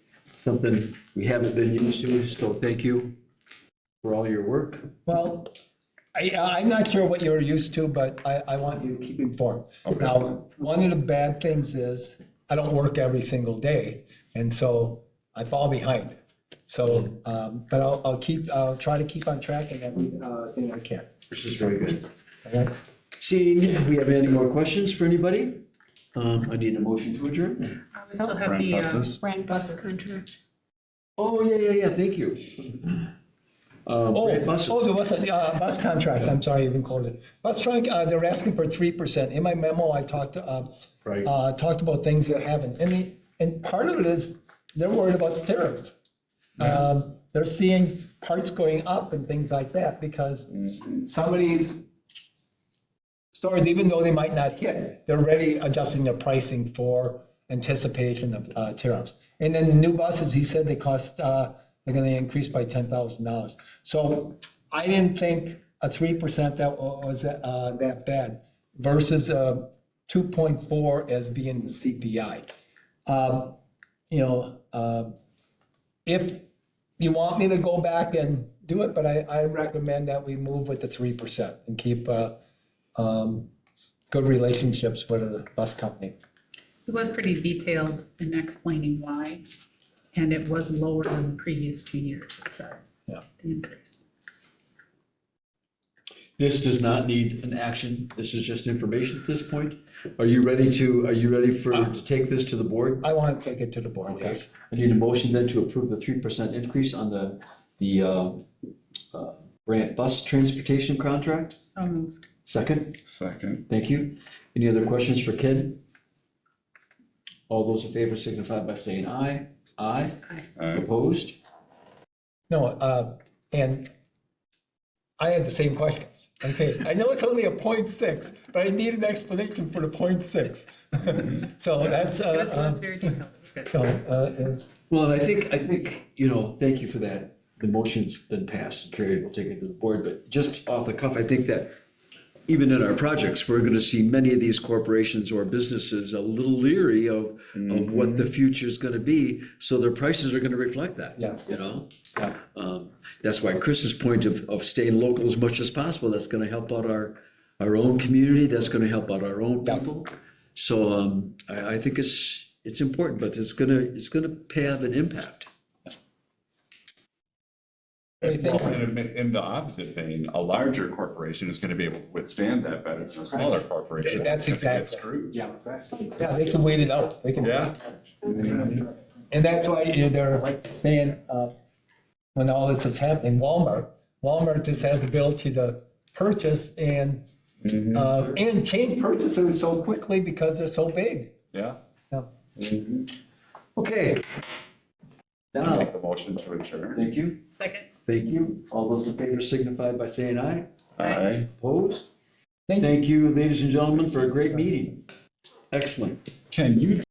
something we haven't been used to, so thank you for all your work. Well, I'm not sure what you're used to, but I want you to keep informed. Now, one of the bad things is I don't work every single day, and so I fall behind. So, but I'll try to keep on track and everything I can. This is very good. Okay? Seeing if we have any more questions for anybody, I need a motion to adjourn. We still have Brand the, buses. Brand bus contract. Oh, yeah, thank you. Brand buses. There was a bus contract, I'm sorry, you even closed it. Bus trunk, they're asking for 3%. In my memo, I talked about things that haven't, and part of it is, they're worried about the tariffs. They're seeing parts going up and things like that, because some of these stores, even though they might not hit, they're already adjusting their pricing for anticipation of tariffs. And then the new buses, he said they cost, they're gonna increase by $10,000. So I didn't think a 3% that was that bad versus 2.4 as being the CPI. If you want me to go back and do it, but I recommend that we move with the 3% and keep good relationships with the bus company. it was pretty detailed in explaining why, and it was lower than the previous 2 years, the increase. This does not need an action. This is just information at this point. Are you ready to take this to the board? I want to take it to the board, yes. I need a motion then to approve the 3% increase on the Brant bus transportation contract. So moved. Second, Second. thank you. Any other questions for Ken? All those in favor signify by saying aye. Aye. Opposed? No, and I had the same questions. Okay, I know it's only a 0.6, but I need an explanation for the 0.6. So that's, It was very detailed, it was good. so, it's, Well, and I think, thank you for that. The motion's been passed and carried. We'll take it to the board, but just off the cuff, I think that even in our projects, we're gonna see many of these corporations or businesses a little leery of what the future's gonna be, so their prices are gonna reflect that. Yes. Yeah. That's why Chris's point of staying local as much as possible, that's gonna help out our own community, that's gonna help out our own people. So, I think it's important, but it's gonna have an impact. Well, and in the opposite vein, a larger corporation is gonna be able to withstand that better than a smaller corporation. That's It's gonna get exactly. screwed. yeah, they can wait it out. They can. Yeah. And that's why they're saying, when all this is happening, Walmart just has the ability to purchase and change purchases so quickly because they're so big. Yeah. Yeah. Okay. I Now, make the motion to adjourn. thank you. Second. Thank you. All those in favor signify by saying aye. Aye. Opposed? Thank you. Thank you, ladies and gentlemen, for a great meeting. Excellent. Can you